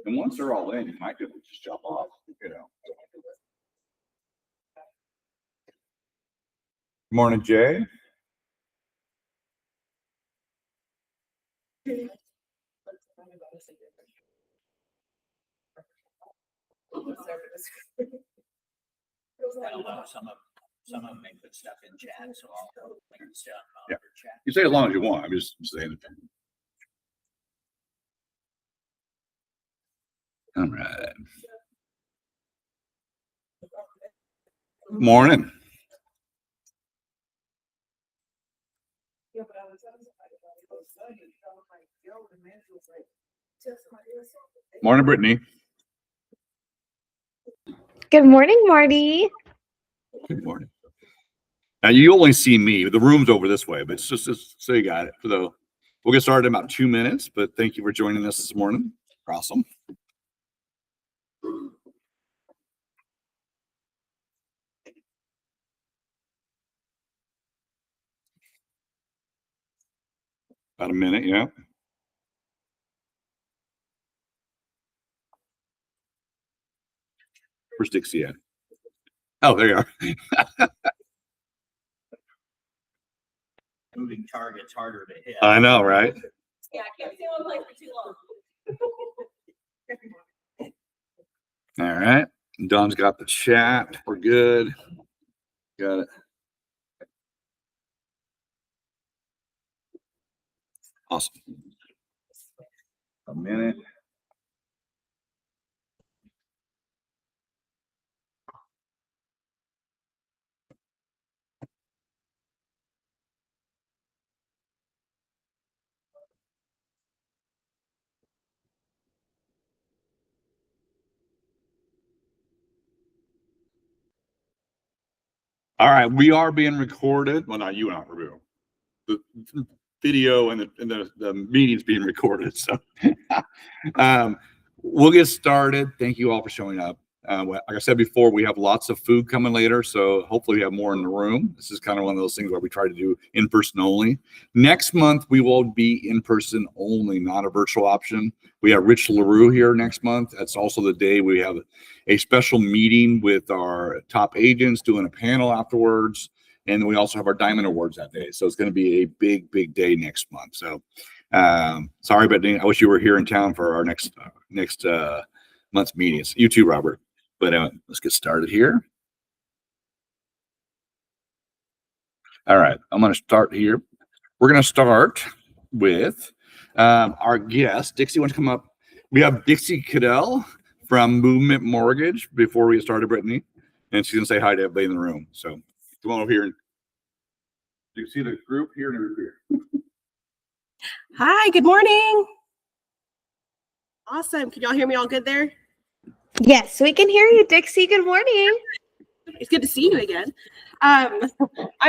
And once they're all in, you might be able to just jump off, you know. Morning, Jay. I don't know, some of them may put stuff in chat, so I'll link stuff Yeah. for chat. You say as long as you want. I'm just saying. All right. Morning. Morning, Brittany. Good morning, Marty. Good morning. Now you only see me. The room's over this way, but it's just so you got it. So we'll get started in about 2 minutes. But thank you for joining us this morning. Awesome. About a minute, yeah. Where's Dixie at? Oh, there you are. Moving targets harder to hit. I know, right? Yeah, I can't stay on play for too long. All right. Don's got the chat. We're good. Got it. Awesome. A minute. All right, we are being recorded. Well, not you, not Review. The video and the meeting's being recorded. So we'll get started. Thank you all for showing up. Like I said before, we have lots of food coming later, so hopefully we have more in the room. This is kind of one of those things where we try to do in person only. Next month, we will be in person only, not a virtual option. We have Rich LaRue here next month. That's also the day we have a special meeting with our top agents, doing a panel afterwards. And we also have our Diamond Awards that day. So it's going to be a big, big day next month. So sorry, but I wish you were here in town for our next month's meetings. You too, Robert. But let's get started here. All right, I'm going to start here. We're going to start with our guest. Dixie, want to come up? We have Dixie Cadell from Movement Mortgage before we get started, Brittany. And she's going to say hi to everybody in the room. So come on over here. You can see the group here and the group here. Hi, good morning. Awesome. Can y'all hear me all good there? Yes, we can hear you, Dixie. Good morning. It's good to see you again. I'm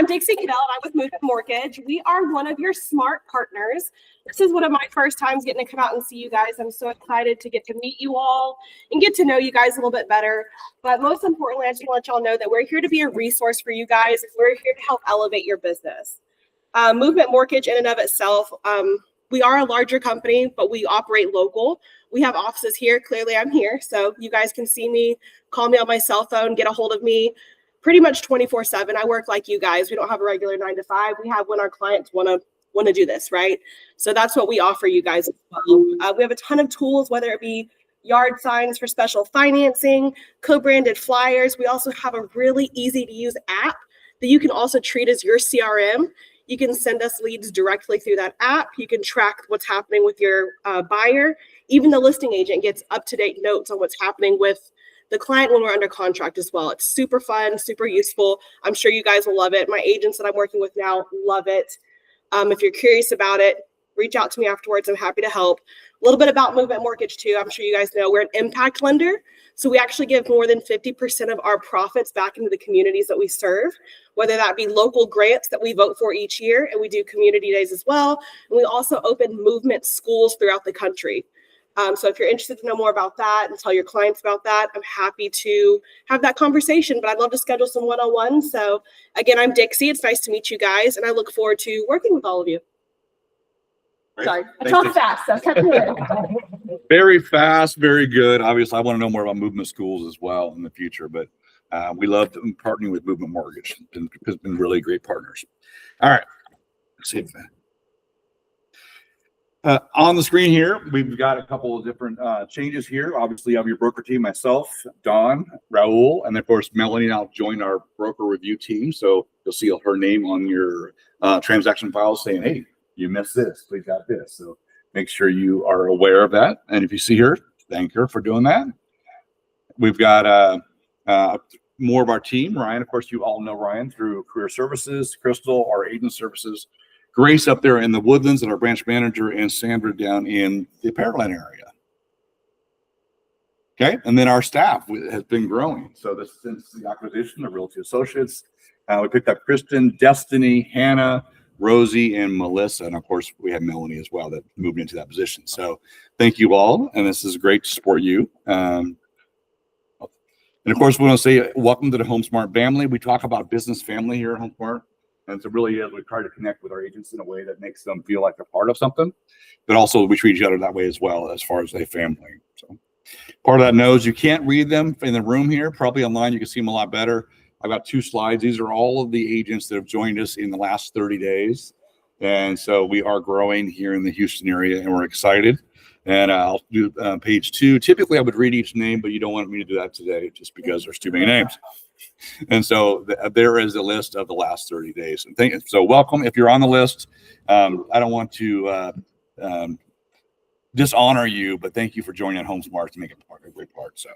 Dixie Cadell, and I'm with Movement Mortgage. We are one of your smart partners. This is one of my first times getting to come out and see you guys. I'm so excited to get to meet you all and get to know you guys a little bit better. But most importantly, I just want to let y'all know that we're here to be a resource for you guys. We're here to help elevate your business. Movement Mortgage in and of itself, we are a larger company, but we operate local. We have offices here. Clearly, I'm here, so you guys can see me, call me on my cell phone, get a hold of me pretty much 24/7. I work like you guys. We don't have a regular 9 to 5. We have when our clients want to do this, right? So that's what we offer you guys as well. We have a ton of tools, whether it be yard signs for special financing, co-branded flyers. We also have a really easy to use app that you can also treat as your CRM. You can send us leads directly through that app. You can track what's happening with your buyer. Even the listing agent gets up-to-date notes on what's happening with the client when we're under contract as well. It's super fun, super useful. I'm sure you guys will love it. My agents that I'm working with now love it. If you're curious about it, reach out to me afterwards. I'm happy to help. A little bit about Movement Mortgage too. I'm sure you guys know we're an impact lender. So we actually give more than 50% of our profits back into the communities that we serve, whether that be local grants that we vote for each year, and we do community days as well. And we also open movement schools throughout the country. So if you're interested to know more about that and tell your clients about that, I'm happy to have that conversation, but I'd love to schedule some one-on-ones. So again, I'm Dixie. It's nice to meet you guys, and I look forward to working with all of you. Great. Sorry, I Thanks, talk Dixie. fast, so cut through it. Very fast, very good. Obviously, I want to know more about movement schools as well in the future, but we love partnering with Movement Mortgage. It's been really great partners. All right. Let's see if on the screen here, we've got a couple of different changes here. Obviously, you have your broker team, myself, Don, Raul, and of course, Melanie now joined our broker review team. So you'll see her name on your transaction file saying, hey, you missed this, please got this. So make sure you are aware of that. And if you see her, thank her for doing that. We've got more of our team. Ryan, of course, you all know Ryan through Career Services, Crystal, our agent services, Grace up there in the Woodlands and our branch manager, and Sandra down in the Pearland area. Okay, and then our staff has been growing. So this since the acquisition of Realty Associates, we picked up Kristen, Destiny, Hannah, Rosie, and Melissa, and of course we have Melanie as well that moved into that position. So thank you all, and this is great to support you. And of course, we want to say welcome to the HomeSmart family. We talk about business family here at HomeSmart. And so really, we try to connect with our agents in a way that makes them feel like they're part of something, but also we treat each other that way as well as far as a family. So part of that knows you can't read them in the room here. Probably online, you can see them a lot better. I've got 2 slides. These are all of the agents that have joined us in the last 30 days. And so we are growing here in the Houston area, and we're excited. And I'll do page 2. Typically, I would read each name, but you don't want me to do that today just because there's too many names. And so there is a list of the last 30 days. And so welcome. If you're on the list, I don't want to dishonor you, but thank you for joining HomeSmart to make it a great part. So,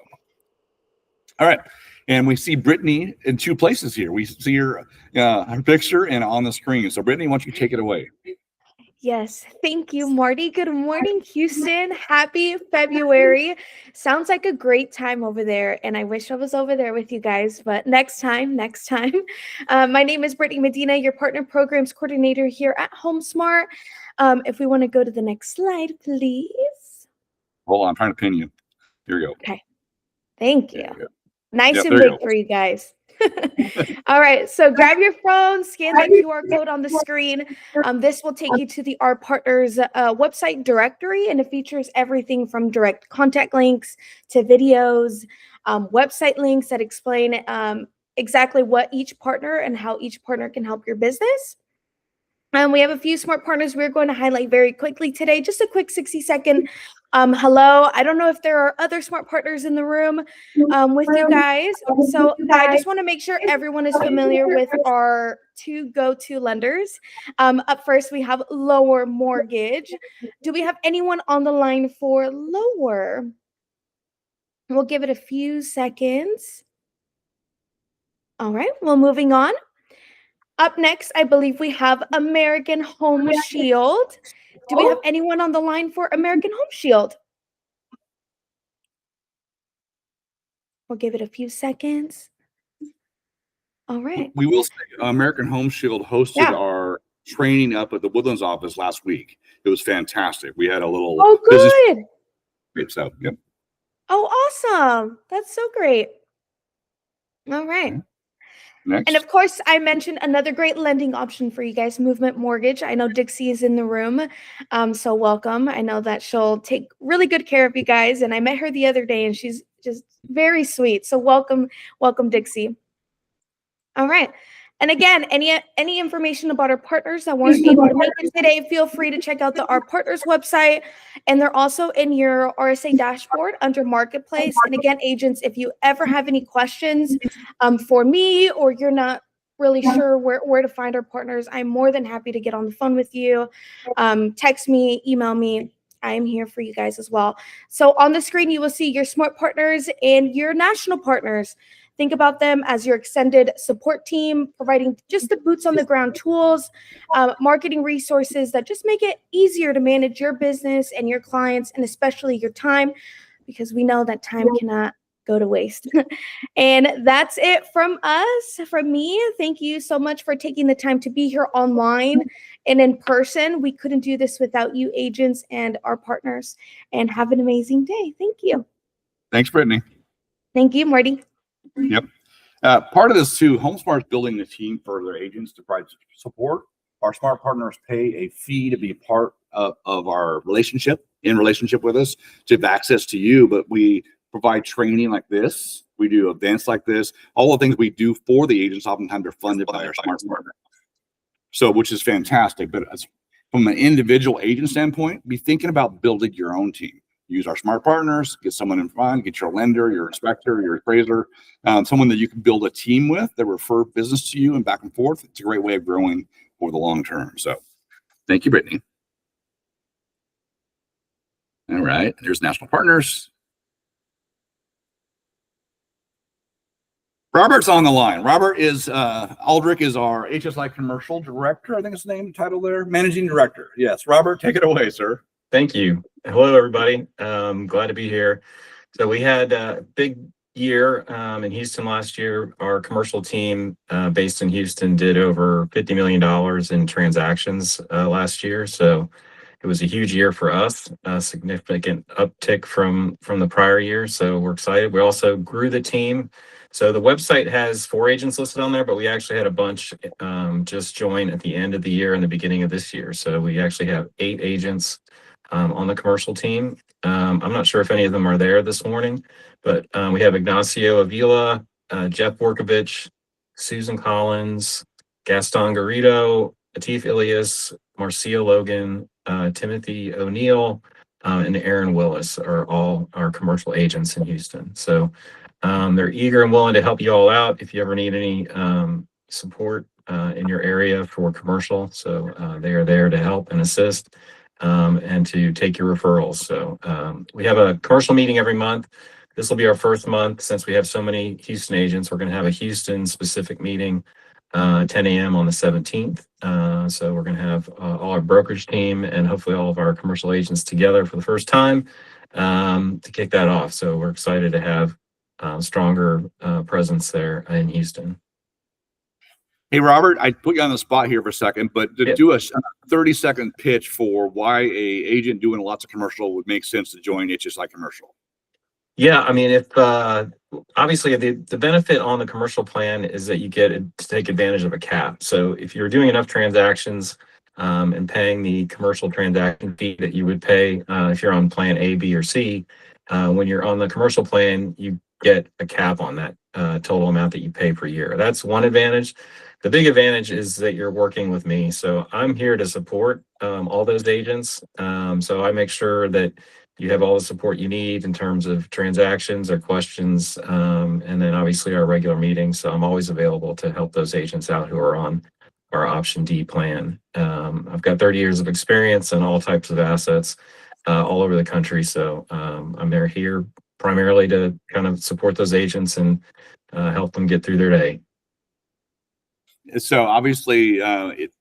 all right. And we see Brittany in 2 places here. We see her picture and on the screen. So Brittany, why don't you take it away? Yes, thank you, Marty. Good morning, Houston. Happy February. Sounds like a great time over there, and I wish I was over there with you guys, but next time. My name is Brittany Medina, your partner programs coordinator here at HomeSmart. If we want to go to the next slide, please. Hold on, I'm trying to pin you. Here we go. Okay, thank you. Nice Yep, and big for you guys. All right, so grab your phone, scan that QR code on the screen. This will take you to our partners website directory, and it features everything from direct contact links to videos, website links that explain exactly what each partner and how each partner can help your business. We have a few smart partners we're going to highlight very quickly today. Just a quick 60-second hello. I don't know if there are other smart partners in the room with you guys. So I just want to make sure everyone is familiar with our 2 go-to lenders. Up first, we have Lower Mortgage. Do we have anyone on the line for Lower? We'll give it a few seconds. All right, well, moving on. Up next, I believe we have American Home Shield. Do we have anyone on the line for American Home Shield? We'll give it a few seconds. All right. We will say American Home Shield hosted our training up at the Woodlands office last week. It was fantastic. We had a little good. Business. So, yep. Oh, awesome. That's so great. All right. Next. And of course, I mentioned another great lending option for you guys, Movement Mortgage. I know Dixie is in the room, so welcome. I know that she'll take really good care of you guys, and I met her the other day, and she's just very sweet. So welcome, Dixie. All right. And again, any information about our partners that weren't able to make it today, feel free to check out our partners website. And they're also in your RSA dashboard under Marketplace. And again, agents, if you ever have any questions for me, or you're not really sure where to find our partners, I'm more than happy to get on the phone with you. Text me, email me. I am here for you guys as well. So on the screen, you will see your smart partners and your national partners. Think about them as your extended support team, providing just the boots on the ground tools, marketing resources that just make it easier to manage your business and your clients, and especially your time, because we know that time cannot go to waste. And that's it from us, from me. Thank you so much for taking the time to be here online and in person. We couldn't do this without you, agents, and our partners. And have an amazing day. Thank you. Thanks, Brittany. Thank you, Marty. Yep. Part of this too, HomeSmart's building a team for their agents to provide support. Our smart partners pay a fee to be part of our relationship in relationship with us to have access to you, but we provide training like this. We do events like this. All the things we do for the agents oftentimes are funded by our smart partner. So, which is fantastic. But from an individual agent standpoint, be thinking about building your own team. Use our smart partners, get someone in front, get your lender, your inspector, your appraiser, someone that you can build a team with that refer business to you and back and forth. It's a great way of growing for the long term. So thank you, Brittany. All right, there's national partners. Robert's on the line. Robert is Aldrich is our HSI commercial director. I think it's the name title there. Managing director. Yes, Robert, take it away, sir. Thank you. Hello, everybody. Glad to be here. So we had a big year in Houston last year. Our commercial team based in Houston did over $50 million in transactions last year. So it was a huge year for us, a significant uptick from the prior year. So we're excited. We also grew the team. So the website has 4 agents listed on there, but we actually had a bunch just join at the end of the year and the beginning of this year. So we actually have 8 agents on the commercial team. I'm not sure if any of them are there this morning, but we have Ignacio Avila, Jeff Borkovich, Susan Collins, Gaston Garrido, Atif Ilias, Marcia Logan, Timothy O'Neill, and Aaron Willis are all our commercial agents in Houston. So they're eager and willing to help you all out if you ever need any support in your area for commercial. So they are there to help and assist and to take your referrals. So we have a commercial meeting every month. This will be our first month since we have so many Houston agents. We're going to have a Houston specific meeting 10 a.m. on the 17th. So we're going to have all our brokerage team and hopefully all of our commercial agents together for the first time to kick that off. So we're excited to have stronger presence there in Houston. Hey, Robert, I put you on the spot here for a second, but to do a 30-second pitch for why a agent doing lots of commercial would make sense to join HSI Commercial. Yeah, I mean, if obviously the benefit on the commercial plan is that you get to take advantage of a cap. So if you're doing enough transactions and paying the commercial transaction fee that you would pay if you're on plan A, B, or C, when you're on the commercial plan, you get a cap on that total amount that you pay per year. That's one advantage. The big advantage is that you're working with me. So I'm here to support all those agents. So I make sure that you have all the support you need in terms of transactions or questions, and then obviously our regular meetings. So I'm always available to help those agents out who are on our option D plan. I've got 30 years of experience in all types of assets all over the country. So I'm here primarily to kind of support those agents and help them get through their day. So obviously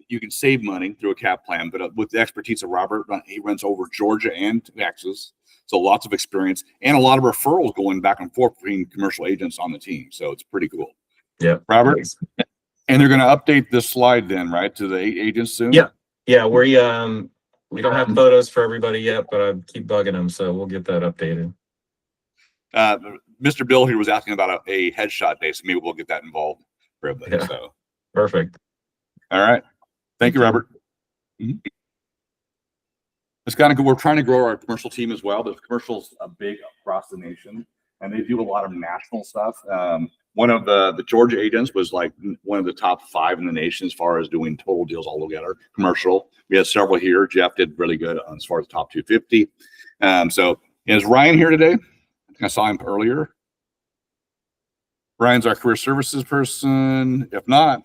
you can save money through a cap plan, but with the expertise of Robert, he runs over Georgia and Texas. So lots of experience and a lot of referrals going back and forth between commercial agents on the team. So it's pretty cool. Yeah. Robert, and they're going to update this slide then, right, to the agents soon? Yeah. Yeah. We don't have photos for everybody yet, but I keep bugging them. So we'll get that updated. Mr. Bill here was asking about a headshot day, so maybe we'll get that involved for everybody. Yeah. So Perfect. all right. Thank you, Robert. Mm-hmm. It's kind of good. We're trying to grow our commercial team as well. The commercial's big across the nation, and they do a lot of national stuff. One of the Georgia agents was like one of the top 5 in the nation as far as doing total deals all together, commercial. We had several here. Jeff did really good as far as the top 250. So is Ryan here today? I think I saw him earlier. Ryan's our career services person. If not,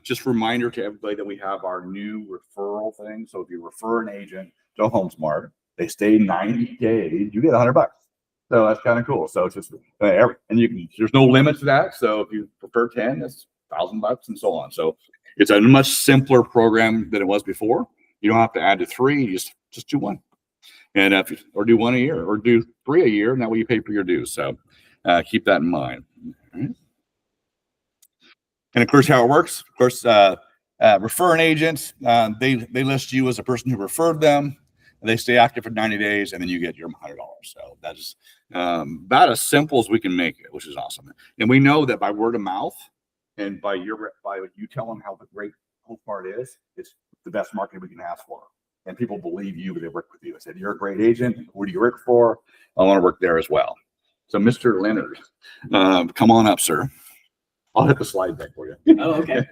just a reminder to everybody that we have our new referral thing. So if you refer an agent to HomeSmart, they stay 90 days, you get $100. So that's kind of cool. So it's just and you can, there's no limit to that. So if you prefer 10, that's $1,000 and so on. So it's a much simpler program than it was before. You don't have to add to 3, you just do 1. And or do 1 a year or do 3 a year. Now you pay for your dues. So keep that in mind. Right. And of course, how it works, of course, refer an agent. They list you as a person who referred them. They stay active for 90 days, and then you get your $100. So that's about as simple as we can make it, which is awesome. And we know that by word of mouth and by you telling how great HomeSmart is, it's the best marketing we can ask for. and people believe you, but they work with you. I said, you're a great agent. Who do you work for? I want to work there as well. So Mr. Leonard, come on up, sir. I'll hit the slide deck for you. Oh, okay.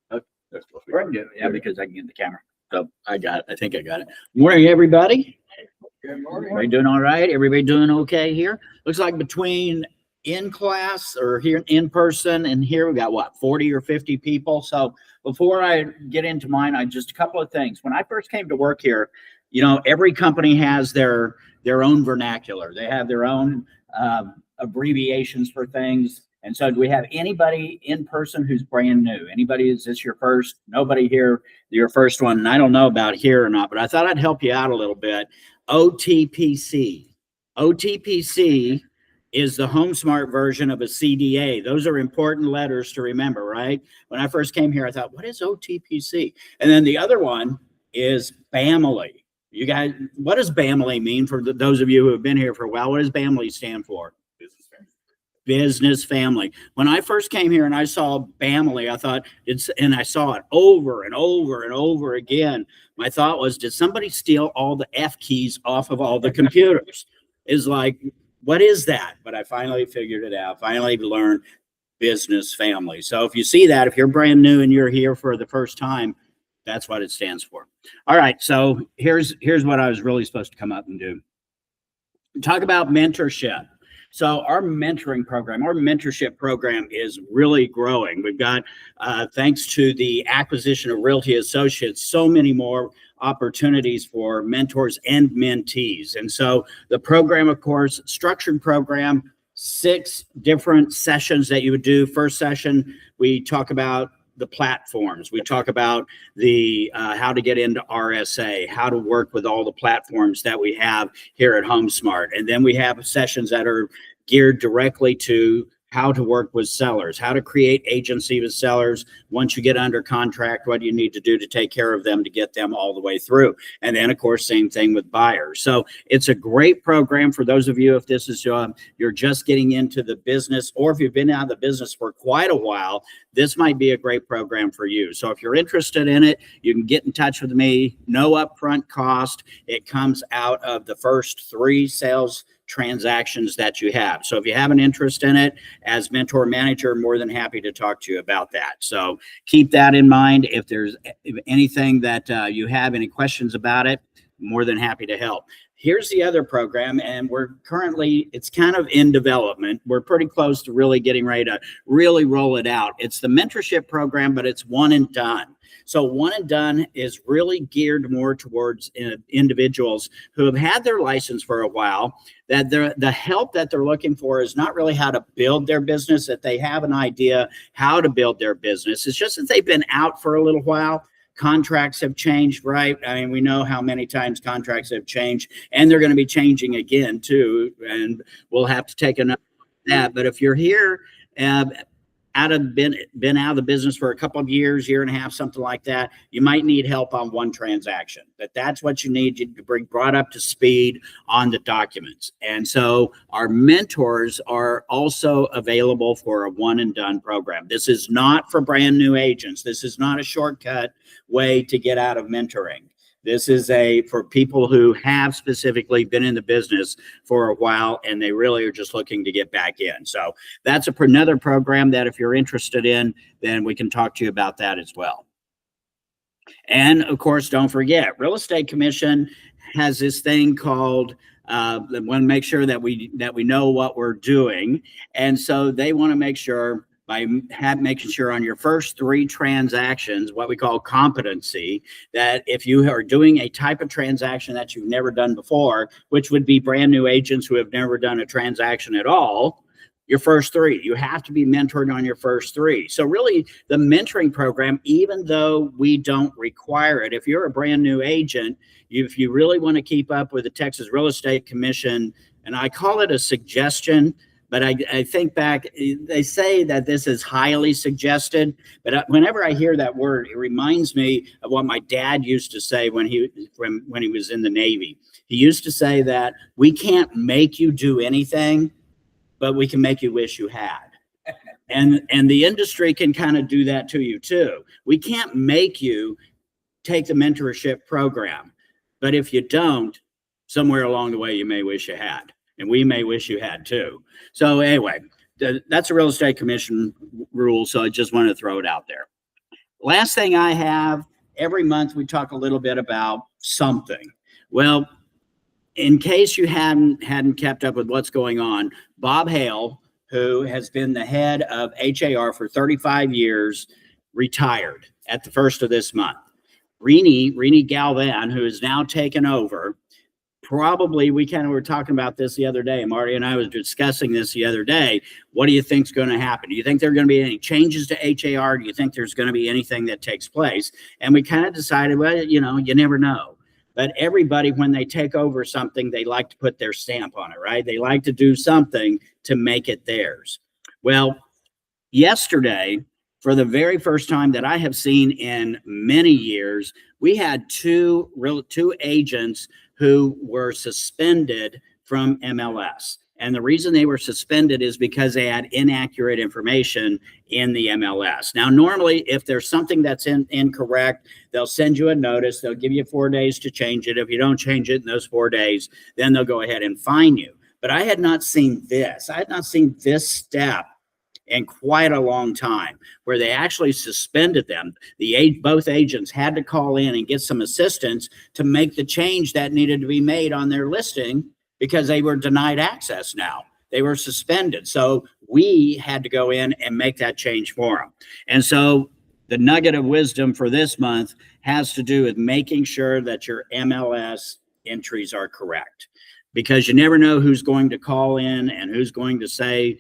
That's supposed to be Right, good. yeah, because I can get the camera. So I think I got it. Morning, everybody. Everybody doing all right? Everybody doing okay here? Looks like between in class or here in person and here we got what, 40 or 50 people. So before I get into mine, just a couple of things. When I first came to work here, every company has their own vernacular. They have their own abbreviations for things. And so do we have anybody in person who's brand new? Anybody, is this your first? Nobody here, your first one. And I don't know about here or not, but I thought I'd help you out a little bit. OTPC. OTPC is the HomeSmart version of a CDA. Those are important letters to remember, right? When I first came here, I thought, what is OTPC? And then the other one is BAMLY. You guys, what does BAMLY mean for those of you who have been here for a while? What does BAMLY stand for? Business family. When I first came here and I saw BAMLY, I thought and I saw it over and over and over again. My thought was, did somebody steal all the F keys off of all the computers? Is like, what is that? But I finally figured it out. Finally learned business family. So if you see that, if you're brand new and you're here for the first time, that's what it stands for. All right. So here's what I was really supposed to come up and do. Talk about mentorship. So our mentoring program, our mentorship program is really growing. We've got, thanks to the acquisition of Realty Associates, so many more opportunities for mentors and mentees. And so the program, of course, structured program, 6 different sessions that you would do. First session, we talk about the platforms. We talk about the how to get into RSA, how to work with all the platforms that we have here at HomeSmart. And then we have sessions that are geared directly to how to work with sellers, how to create agency with sellers. Once you get under contract, what you need to do to take care of them to get them all the way through. And then, of course, same thing with buyers. So it's a great program for those of you, if this is you're just getting into the business, or if you've been out of the business for quite a while, this might be a great program for you. So if you're interested in it, you can get in touch with me. No upfront cost. It comes out of the first 3 sales transactions that you have. So if you have an interest in it, as mentor manager, more than happy to talk to you about that. So keep that in mind. If there's anything that you have any questions about it, more than happy to help. Here's the other program, and it's kind of in development. We're pretty close to really getting ready to really roll it out. It's the mentorship program, but it's one and done. So one and done is really geared more towards individuals who have had their license for a while, that the help that they're looking for is not really how to build their business, that they have an idea how to build their business. It's just that they've been out for a little while. Contracts have changed, right? I mean, we know how many times contracts have changed, and they're going to be changing again too. And we'll have to take another look at that. But if you're here, been out of the business for a couple of years, year and a half, something like that, you might need help on one transaction. But that's what you need to be brought up to speed on the documents. And so our mentors are also available for a one and done program. This is not for brand new agents. This is not a shortcut way to get out of mentoring. This is for people who have specifically been in the business for a while, and they really are just looking to get back in. So that's another program that if you're interested in, then we can talk to you about that as well. And of course, don't forget, Real Estate Commission has this thing called, they want to make sure that we know what we're doing. And so they want to make sure by making sure on your first 3 transactions, what we call competency, that if you are doing a type of transaction that you've never done before, which would be brand new agents who have never done a transaction at all, your first 3, you have to be mentored on your first 3. So really the mentoring program, even though we don't require it, if you're a brand new agent, if you really want to keep up with the Texas Real Estate Commission, and I call it a suggestion, but I think back, they say that this is highly suggested, but whenever I hear that word, it reminds me of what my dad used to say when he was in the Navy. He used to say that we can't make you do anything, but we can make you wish you had. And the industry can kind of do that to you too. We can't make you take the mentorship program, But if you don't, somewhere along the way, you may wish you had, and we may wish you had too. So anyway, that's a real estate commission rule. So I just wanted to throw it out there. Last thing I have, every month we talk a little bit about something. Well, in case you hadn't kept up with what's going on, Bob Hale, who has been the head of HAR for 35 years, retired at the first of this month. Rini Galvan, who is now taken over, probably, we kind of were talking about this the other day. Marty and I was discussing this the other day. What do you think is going to happen? Do you think there are going to be any changes to HAR? Do you think there's going to be anything that takes place? And we kind of decided, well, you never know. But everybody, when they take over something, they like to put their stamp on it, right? They like to do something to make it theirs. Well, yesterday, for the very first time that I have seen in many years, we had two agents who were suspended from MLS. And the reason they were suspended is because they had inaccurate information in the MLS. Now, normally, if there's something that's incorrect, they'll send you a notice. They'll give you 4 days to change it. If you don't change it in those 4 days, then they'll go ahead and fine you. But I had not seen this. I had not seen this step in quite a long time, where they actually suspended them. Both agents had to call in and get some assistance to make the change that needed to be made on their listing, because they were denied access now. They were suspended. So we had to go in and make that change for them. And so the nugget of wisdom for this month has to do with making sure that your MLS entries are correct, because you never know who's going to call in and who's going to say,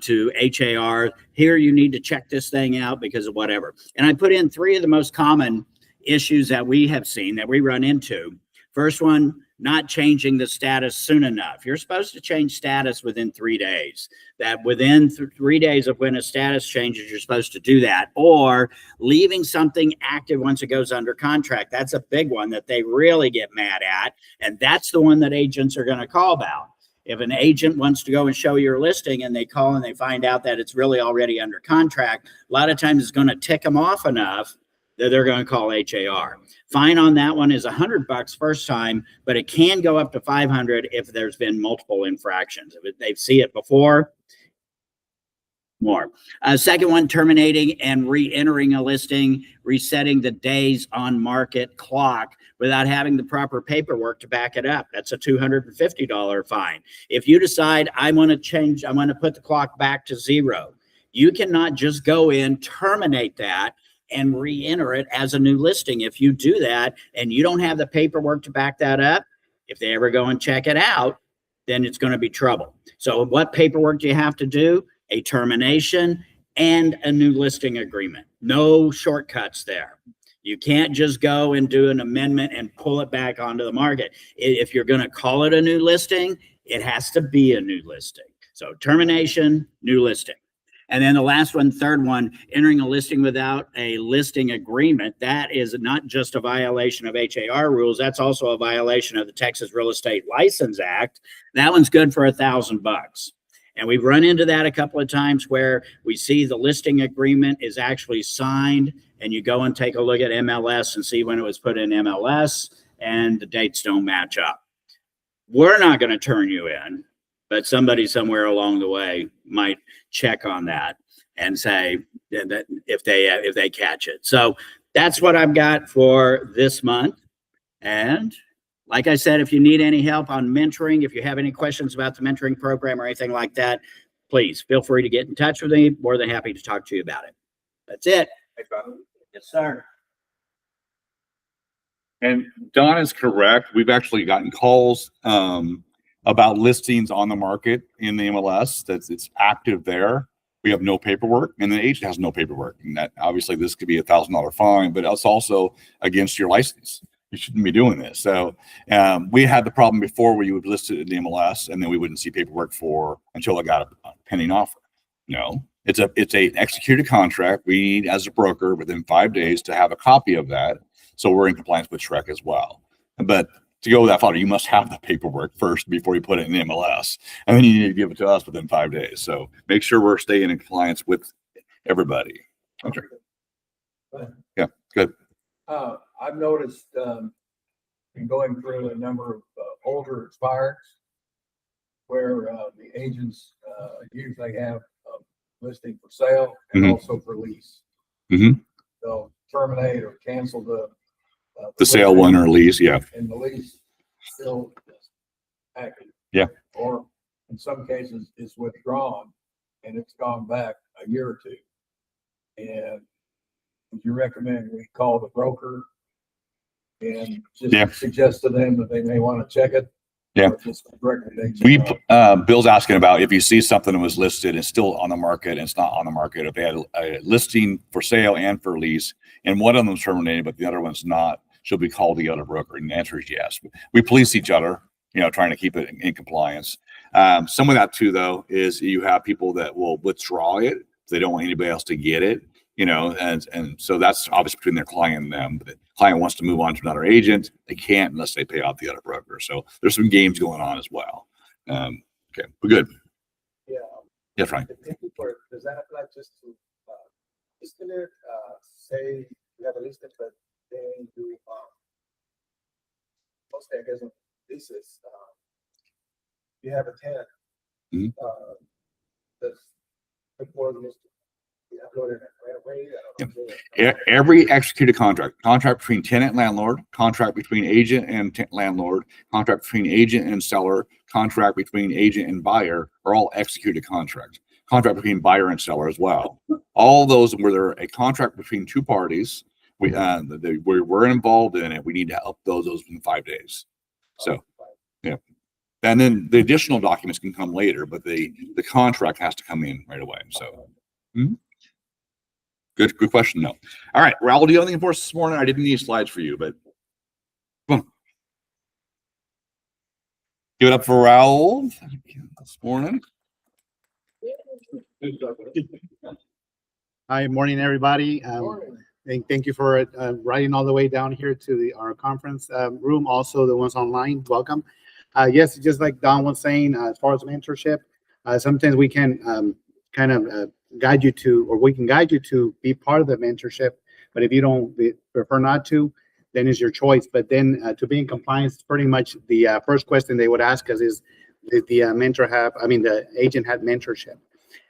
to HAR, here, you need to check this thing out because of whatever. And I put in 3 of the most common issues that we have seen, that we run into. First one, not changing the status soon enough. You're supposed to change status within 3 days. That within 3 days of when a status changes, you're supposed to do that. Or leaving something active once it goes under contract. That's a big one that they really get mad at. And that's the one that agents are going to call about. If an agent wants to go and show your listing and they call and they find out that it's really already under contract, a lot of times it's going to tick them off enough that they're going to call HAR. Fine on that one is $100 first time, but it can go up to $500 if there's been multiple infractions. If they see it before, more. Second one, terminating and re-entering a listing, resetting the days on market clock without having the proper paperwork to back it up. That's a $250 fine. If you decide I want to put the clock back to 0, you cannot just go in, terminate that, and re-enter it as a new listing. If you do that and you don't have the paperwork to back that up, if they ever go and check it out, then it's going to be trouble. So what paperwork do you have to do? A termination and a new listing agreement. No shortcuts there. You can't just go and do an amendment and pull it back onto the market. If you're going to call it a new listing, it has to be a new listing. So termination, new listing. And then the last one, third one, entering a listing without a listing agreement. That is not just a violation of HAR rules. That's also a violation of the Texas Real Estate License Act. That one's good for $1,000. And we've run into that a couple of times where we see the listing agreement is actually signed, and you go and take a look at MLS and see when it was put in MLS, and the dates don't match up. We're not going to turn you in, but somebody somewhere along the way might check on that and say that if they catch it. So that's what I've got for this month. And like I said, if you need any help on mentoring, if you have any questions about the mentoring program or anything like that, please feel free to get in touch with me. More than happy to talk to you about it. That's it. Yes, sir. And Don is correct. We've actually gotten calls about listings on the market in the MLS that's it's active there. We have no paperwork, and the agent has no paperwork. And that obviously this could be $1,000 fine, but it's also against your license. You shouldn't be doing this. So we had the problem before where you would list it in the MLS and then we wouldn't see paperwork until I got a pending offer. No, it's an executed contract. We need, as a broker, within 5 days to have a copy of that. So we're in compliance with Shrek as well. But to go that far, you must have the paperwork first before you put it in the MLS. And then you need to give it to us within 5 days. So make sure we're staying in compliance with everybody. Okay. Yeah, good. I've noticed been going through a number of older expireds where the agents usually have a listing for sale and Mhm. also for lease. Mhm. They'll terminate or cancel The sale listing, one or lease. Yeah. and the lease still is active. Yeah. Or in some cases it's withdrawn and it's gone back a year or two. And would you recommend we call the broker and just Yeah. suggest to them that they may want to check it? Yeah. Or just direct the agent We, out? Bill's asking about if you see something that was listed and still on the market and it's not on the market, if they had a listing for sale and for lease and one of them's terminated, but the other one's not, should we call the other broker? And the answer is yes. We police each other, trying to keep it in compliance. Some of that too, though, is you have people that will withdraw it. They don't want anybody else to get it, and so that's obviously between their client and them. But the client wants to move on to another agent. They can't unless they pay out the other broker. So there's some games going on as well. Okay, we're good. Yeah. Yeah, Frank. Does that apply just to, isn't it, say you have a listed, but then you, mostly I guess this is, you have a tenant. Mhm. That's before the list. You upload it right away. I don't know. Every executed contract between tenant and landlord, contract between agent and landlord, contract between agent and seller, contract between agent and buyer are all executed contracts. Contract between buyer and seller as well. All those where there a contract between two parties, we're involved in it. We need to upload those within 5 days. So, yeah. And then the additional documents can come later, but the contract has to come in right away. So. Good question. No. All right, Raul, do you have anything for us this morning? I didn't need slides for you, but come on. Give it up for Raul this morning. Hi, morning, everybody. Thank you for riding all the way down here to our conference room. Also, the ones online, welcome. Yes, just like Don was saying, as far as mentorship, sometimes we can kind of guide you to, or we can guide you to be part of the mentorship. But if you don't prefer not to, then it's your choice. But then to be in compliance, pretty much the first question they would ask us is, did the the agent have mentorship?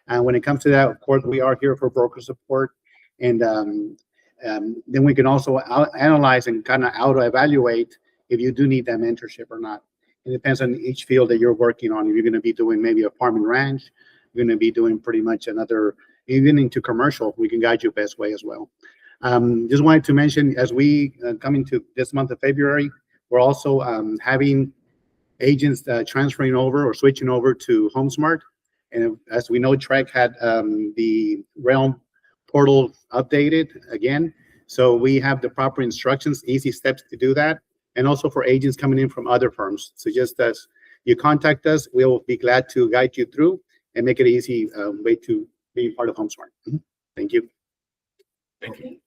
And when it comes to that, of course, we are here for broker support. And then we can also analyze and kind of auto-evaluate if you do need that mentorship or not. It depends on each field that you're working on. If you're going to be doing maybe a farm and ranch, you're going to be doing pretty much another, even into commercial, we can guide you best way as well. Just wanted to mention, as we come into this month of February, we're also having agents transferring over or switching over to HomeSmart. And as we know, Trek had the Realm portal updated again. So we have the proper instructions, easy steps to do that. And also for agents coming in from other firms. So just as you contact us, we'll be glad to guide you through and make it an easy way to be part of HomeSmart. Thank you. Thank you.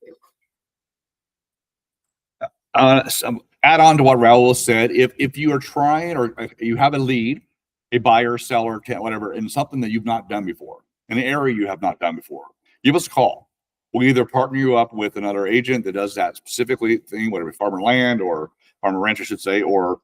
Some add on to what Raul said. If you are trying or you have a lead, a buyer, seller, whatever, in something that you've not done before, in an area you have not done before, give us a call. We'll either partner you up with another agent that does that specifically thing, whatever, farmer land or farmer ranch, I should say, or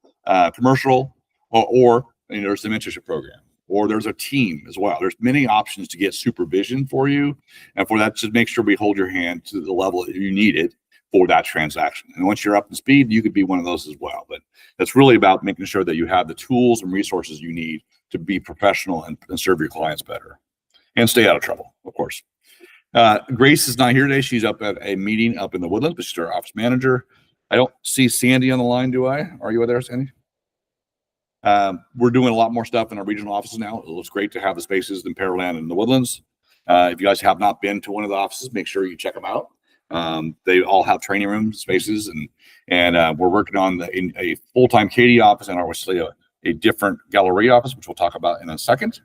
commercial, or there's the mentorship program, or there's a team as well. There's many options to get supervision for you, and for that, just make sure we hold your hand to the level that you need it for that transaction. And once you're up to speed, you could be one of those as well. But that's really about making sure that you have the tools and resources you need to be professional and serve your clients better and stay out of trouble, of course. Grace is not here today. She's up at a meeting up in the Woodlands, but she's our office manager. I don't see Sandy on the line, do I? Are you there, Sandy? We're doing a lot more stuff in our regional offices now. It looks great to have the spaces in Pearland and the Woodlands. If you guys have not been to one of the offices, make sure you check them out. They all have training room spaces, and we're working on a full-time Katie office and obviously a different Galleria office, which we'll talk about in a second.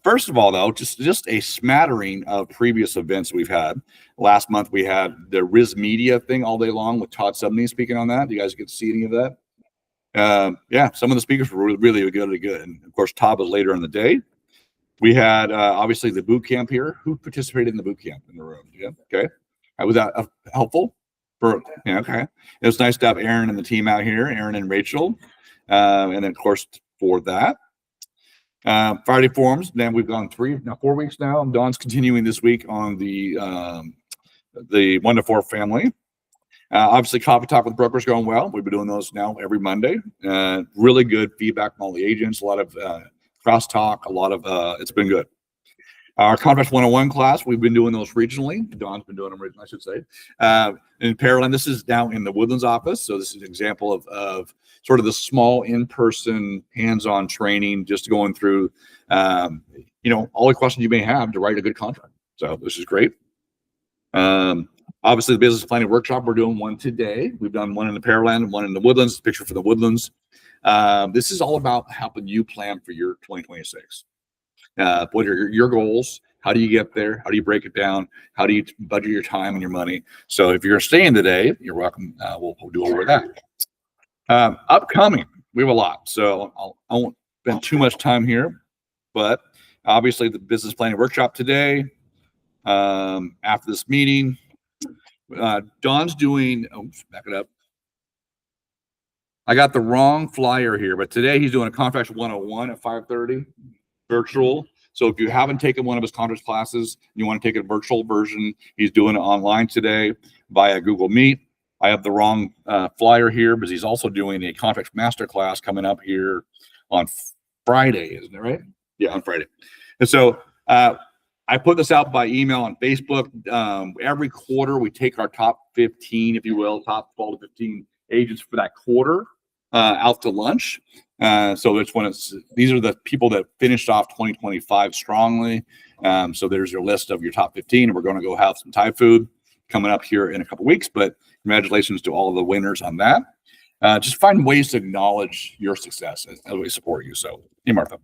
First of all, though, just a smattering of previous events we've had. Last month, we had the Riz Media thing all day long with Todd Subney speaking on that. Do you guys get to see any of that? Yeah, some of the speakers were really good. And of course, Todd was later in the day. We had obviously the boot camp here. Who participated in the boot camp in the room? Yeah, okay. Was that helpful? Yeah, okay. It was nice to have Aaron and the team out here, Aaron and Rachel. And then, of course, for that, Friday forums. Then we've gone 4 weeks now. Dawn's continuing this week on the 1 to 4 family. Obviously, Coffee Talk with Brokers going well. We've been doing those now every Monday. Really good feedback from all the agents. A lot of crosstalk. A lot of it's been good. Our Contracts 101 class, we've been doing those regionally. Dawn's been doing them regionally, I should say. In Pearland, this is down in the Woodlands office. So this is an example of sort of the small in-person hands-on training, just going through, all the questions you may have to write a good contract. So this is great. Obviously, the business planning workshop, we're doing one today. We've done one in the Pearland and one in the Woodlands, picture for the Woodlands. This is all about helping you plan for your 2026. What are your goals? How do you get there? How do you break it down? How do you budget your time and your money? So if you're staying today, you're welcome. We'll do over that. Upcoming, we have a lot. So I won't spend too much time here, but obviously the business planning workshop today. After this meeting, Dawn's doing, back it up. I got the wrong flyer here, but today he's doing a Contracts 101 at 5:30 virtual. So if you haven't taken one of his contracts classes, you want to take a virtual version, he's doing it online today via Google Meet. I have the wrong flyer here because he's also doing a contracts master class coming up here on Friday, isn't it right? Yeah, on Friday. And so I put this out by email on Facebook. Every quarter, we take our top 15, if you will, top 12 to 15 agents for that quarter out to lunch. So it's these are the people that finished off 2025 strongly. So there's your list of your top 15, and we're going to go have some Thai food coming up here in a couple weeks. But congratulations to all of the winners on that. Just find ways to acknowledge your success as we support you. So, hey, Martha.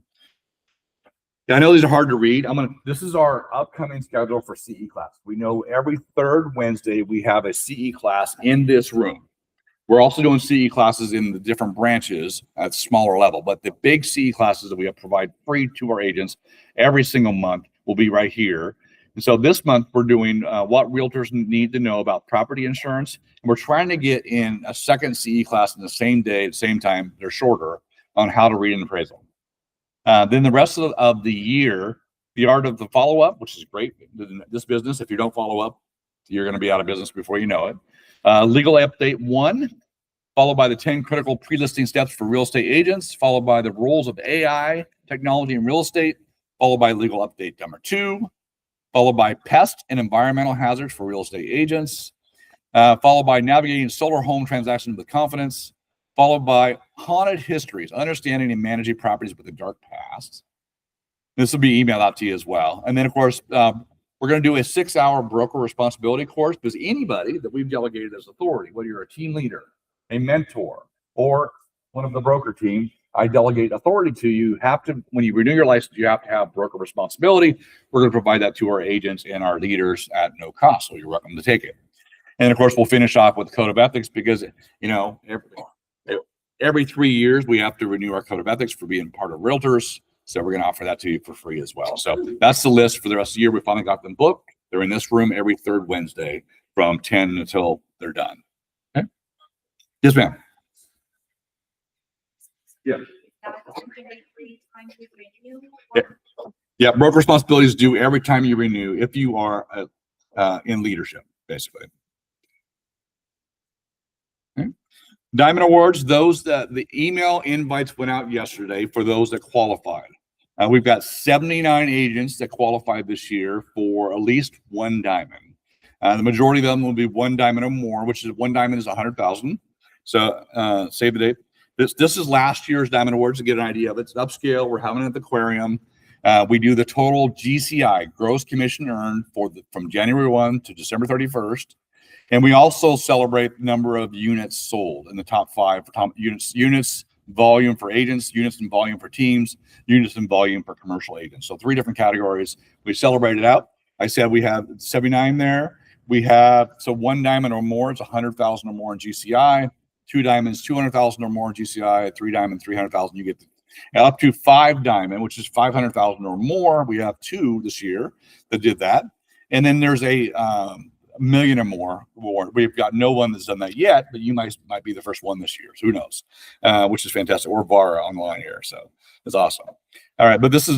Yeah, I know these are hard to read. This is our upcoming schedule for CE class. We know every third Wednesday we have a CE class in this room. We're also doing CE classes in the different branches at smaller level, but the big CE classes that we provide free to our agents every single month will be right here. And so this month we're doing what realtors need to know about property insurance. And we're trying to get in a second CE class in the same day, at the same time, they're shorter, on how to read an appraisal. Then the rest of the year, the art of the follow-up, which is great in this business. If you don't follow up, you're going to be out of business before you know it. Legal update 1, followed by the 10 critical pre-listing steps for real estate agents, followed by the roles of AI technology in real estate, followed by legal update number 2, followed by pest and environmental hazards for real estate agents, followed by navigating solar home transactions with confidence, followed by haunted histories, understanding and managing properties with a dark past. This will be emailed out to you as well. And then, of course, we're going to do a 6-hour broker responsibility course, because anybody that we've delegated as authority, whether you're a team leader, a mentor, or one of the broker team, I delegate authority to you. When you renew your license, you have to have broker responsibility. We're going to provide that to our agents and our leaders at no cost. So you're welcome to take it. And of course, we'll finish off with the code of ethics, because, every 3 years we have to renew our code of ethics for being part of realtors. So we're going to offer that to you for free as well. So that's the list for the rest of the year. We finally got them booked. They're in this room every third Wednesday from 10 until they're done. Okay. Yes, ma'am. Yeah. Yeah. Broker responsibilities due every time you renew if you are in leadership, basically. Okay. Diamond Awards, the email invites went out yesterday for those that qualified. We've got 79 agents that qualified this year for at least one diamond. The majority of them will be one diamond or more, which is one diamond is 100,000. So save the date. This is last year's Diamond Awards to get an idea of it. It's upscale. We're having it at the aquarium. We do the total GCI, gross commission earned, from January 1 to December 31st. And we also celebrate the number of units sold in the top 5 for top units, volume for agents, units and volume for teams, units and volume for commercial agents. So 3 different categories. We celebrate it out. I said we have 79 there. We have, so one diamond or more, it's 100,000 or more in GCI. 2 diamonds, 200,000 or more in GCI. 3 diamond, 300,000. You get up to 5 diamond, which is 500,000 or more. We have 2 this year that did that. And then there's a a million or more award. We've got no one that's done that yet, but you might be the first one this year. So who knows? Which is fantastic. Or VAR online here. So it's awesome. All right. But this is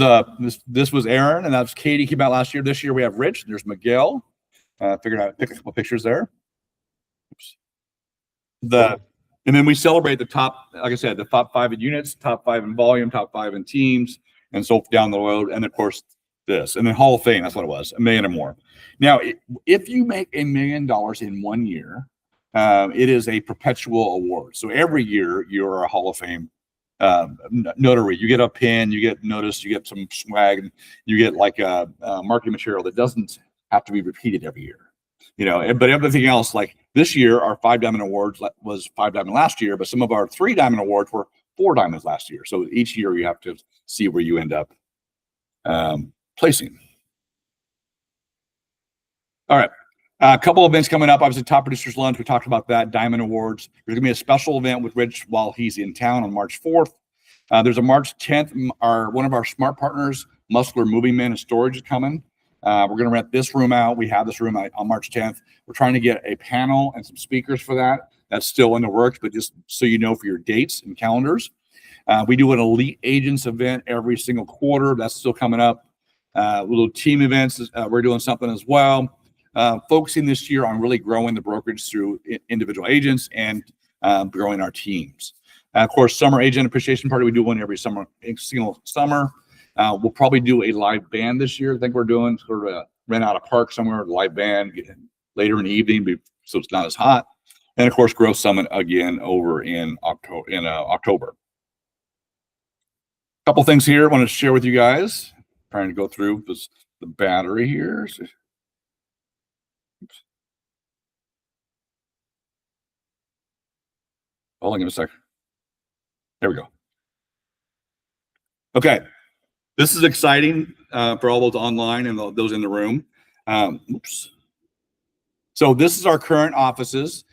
this was Aaron, and that's Katie came out last year. This year we have Rich. There's Miguel. Figured out pick a couple pictures there. Oops. And then we celebrate the top, like I said, the top 5 in units, top 5 in volume, top 5 in teams, and so down the road. And of course, this, and then Hall of Fame, that's what it was, $1 million or more. Now, if you make $1 million in 1 year, it is a perpetual award. So every year you're a Hall of Fame notary. You get a pin, you get noticed, you get some swag, and you get like a marketing material that doesn't have to be repeated every year. You know, but everything else, like this year, our 5 Diamond Awards was 5 Diamond last year, but some of our 3 Diamond Awards were 4 Diamonds last year. So each year you have to see where you end up placing. All right. A couple events coming up. Obviously, Top Producers Lunch. We talked about that. Diamond Awards. There's going to be a special event with Rich while he's in town on March 4th. There's a March 10th. One of our smart partners, Muscular Moving Men and Storage, is coming. We're going to rent this room out. We have this room out on March 10th. We're trying to get a panel and some speakers for that. That's still in the works, but just so you know for your dates and calendars. We do an Elite Agents event every single quarter. That's still coming up. Little team events. We're doing something as well. Focusing this year on really growing the brokerage through individual agents and growing our teams. Of course, Summer Agent Appreciation Party. We do one every single summer. We'll probably do a live band this year. I think we're doing sort of rent out a park somewhere, live band later in the evening, so it's not as hot. And of course, Growth Summit again over in October. A couple things here I want to share with you guys. Trying to go through the battery here. Oops. Hold on, give me a sec. There we go. Okay. This is exciting for all those online and those in the room. Oops. So this is our current offices.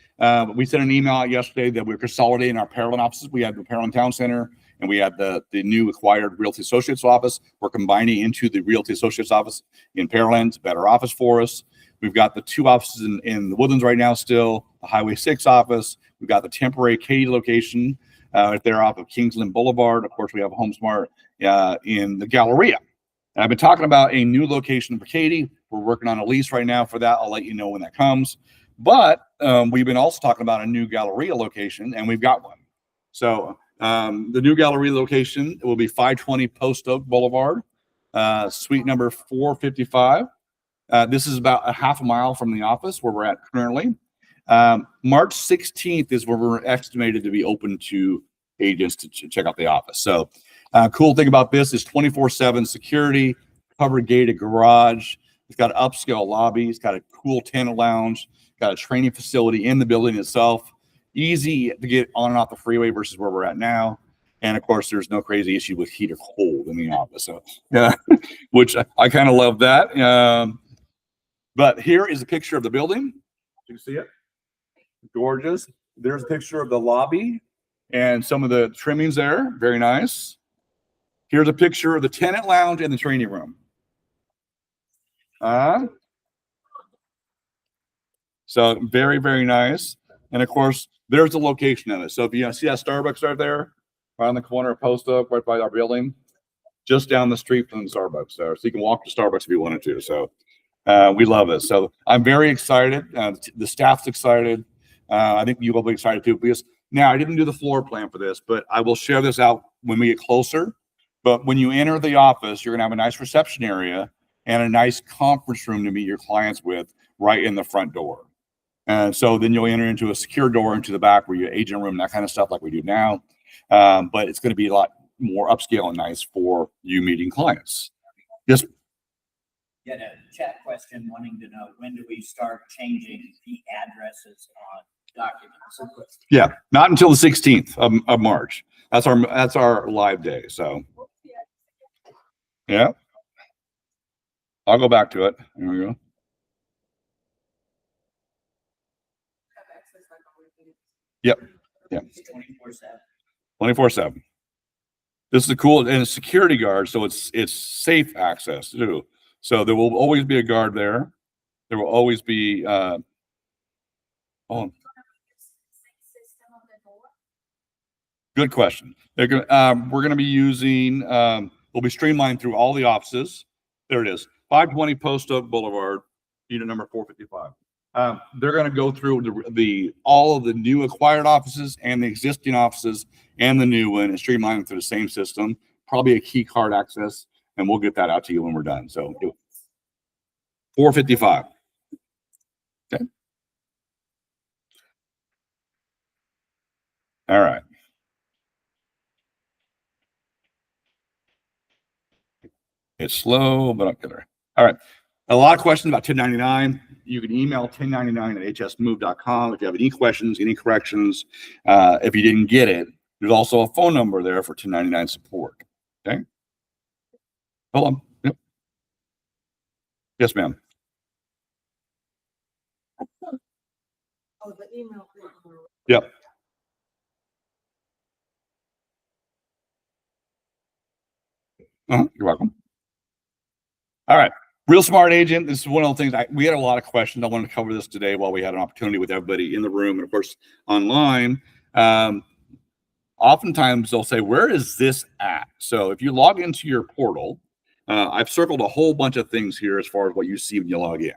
We sent an email out yesterday that we're consolidating our Pearland offices. We had the Pearland Town Center, and we had the new acquired Realty Associates office. We're combining into the Realty Associates office in Pearland. It's a better office for us. We've got the 2 offices in the Woodlands right now still, the Highway 6 office. We've got the temporary Katy location right there off of Kingsland Boulevard. Of course, we have a HomeSmart in the Galleria. And I've been talking about a new location for Katy. We're working on a lease right now for that. I'll let you know when that comes. But we've been also talking about a new Galleria location, and we've got one. So the new Galleria location will be 520 Post Oak Boulevard, suite number 455. This is about a half a mile from the office where we're at currently. March 16th is where we're estimated to be open to agents to check out the office. So cool thing about this is 24/7 security, covered gated garage. It's got an upscale lobby. It's got a cool tenant lounge. Got a training facility in the building itself. Easy to get on and off the freeway versus where we're at now. And of course, there's no crazy issue with heat or cold in the office. So, which I kind of love that. But here is a picture of the building. You see it? Gorgeous. There's a picture of the lobby and some of the trimmings there. Very nice. Here's a picture of the tenant lounge and the training room. So very, very nice. And of course, there's the location of it. So if you see that Starbucks right there, right on the corner of Post Oak, right by our building, just down the street from the Starbucks there. So you can walk to Starbucks if you wanted to. So we love it. So I'm very excited. The staff's excited. I think you will be excited too. Because now I didn't do the floor plan for this, but I will share this out when we get closer. But when you enter the office, you're going to have a nice reception area and a nice conference room to meet your clients with right in the front door. And so then you'll enter into a secure door into the back where your agent room, that kind of stuff like we do now. But it's going to be a lot more upscale and nice for you meeting clients. Yes. Get a chat question wanting to know, when do we start changing the addresses on documents? Yeah, not until the 16th of March. That's our live day. So yeah, I'll go back to it. There we go. Yep. Yeah. 24/7. This is a cool, and a security guard, so it's safe access too. So there will always be a guard there. There will always be, good question. We're going to be using, we'll be streamlined through all the offices. There it is, 520 Post Oak Boulevard, unit number 455. They're going to go through all of the new acquired offices and the existing offices and the new one and streamline them through the same system, probably a key card access, and we'll get that out to you when we're done. So 455. Okay. All right. It's slow, but I'm good. All right. A lot of questions about 1099. You can email 1099@hsmove.com if you have any questions, any corrections. If you didn't get it, there's also a phone number there for 1099 support. Okay. Hold on. Yep. Yes, ma'am. Yep. You're welcome. All right. Real Smart Agent. This is one of the things we had a lot of questions. I wanted to cover this today while we had an opportunity with everybody in the room and of course online. Oftentimes they'll say, where is this at? So if you log into your portal, I've circled a whole bunch of things here as far as what you see when you log in.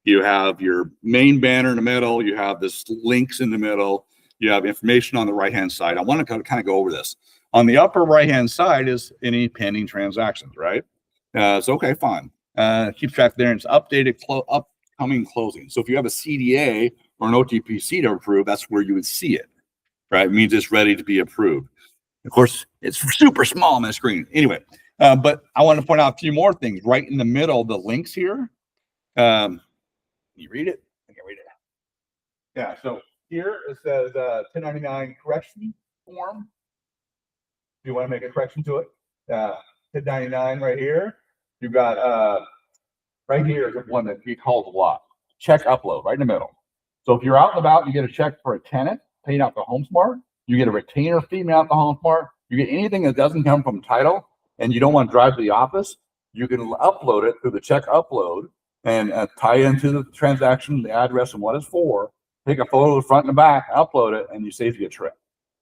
You have your main banner in the middle. You have this links in the middle. You have information on the right-hand side. I want to kind of go over this. On the upper right-hand side is any pending transactions, right? So, okay, fine. Keep track there. And it's updated upcoming closing. So if you have a CDA or an OTPC to approve, that's where you would see it, right? It means it's ready to be approved. Of course, it's super small on the screen. Anyway, but I want to point out a few more things. Right in the middle, the links here. Can you read it? I can read it. Yeah, so here it says 1099 correction form. Do you want to make a correction to it? 1099 right here. You've got right here is one that he calls a lot. Check upload right in the middle. So if you're out and about, you get a check for a tenant paying out the HomeSmart. You get a retainer fee out the HomeSmart. You get anything that doesn't come from title, and you don't want to drive to the office. You can upload it through the check upload and tie into the transaction, the address, and what it's for. Take a photo of the front and the back, upload it, and you save you a trip.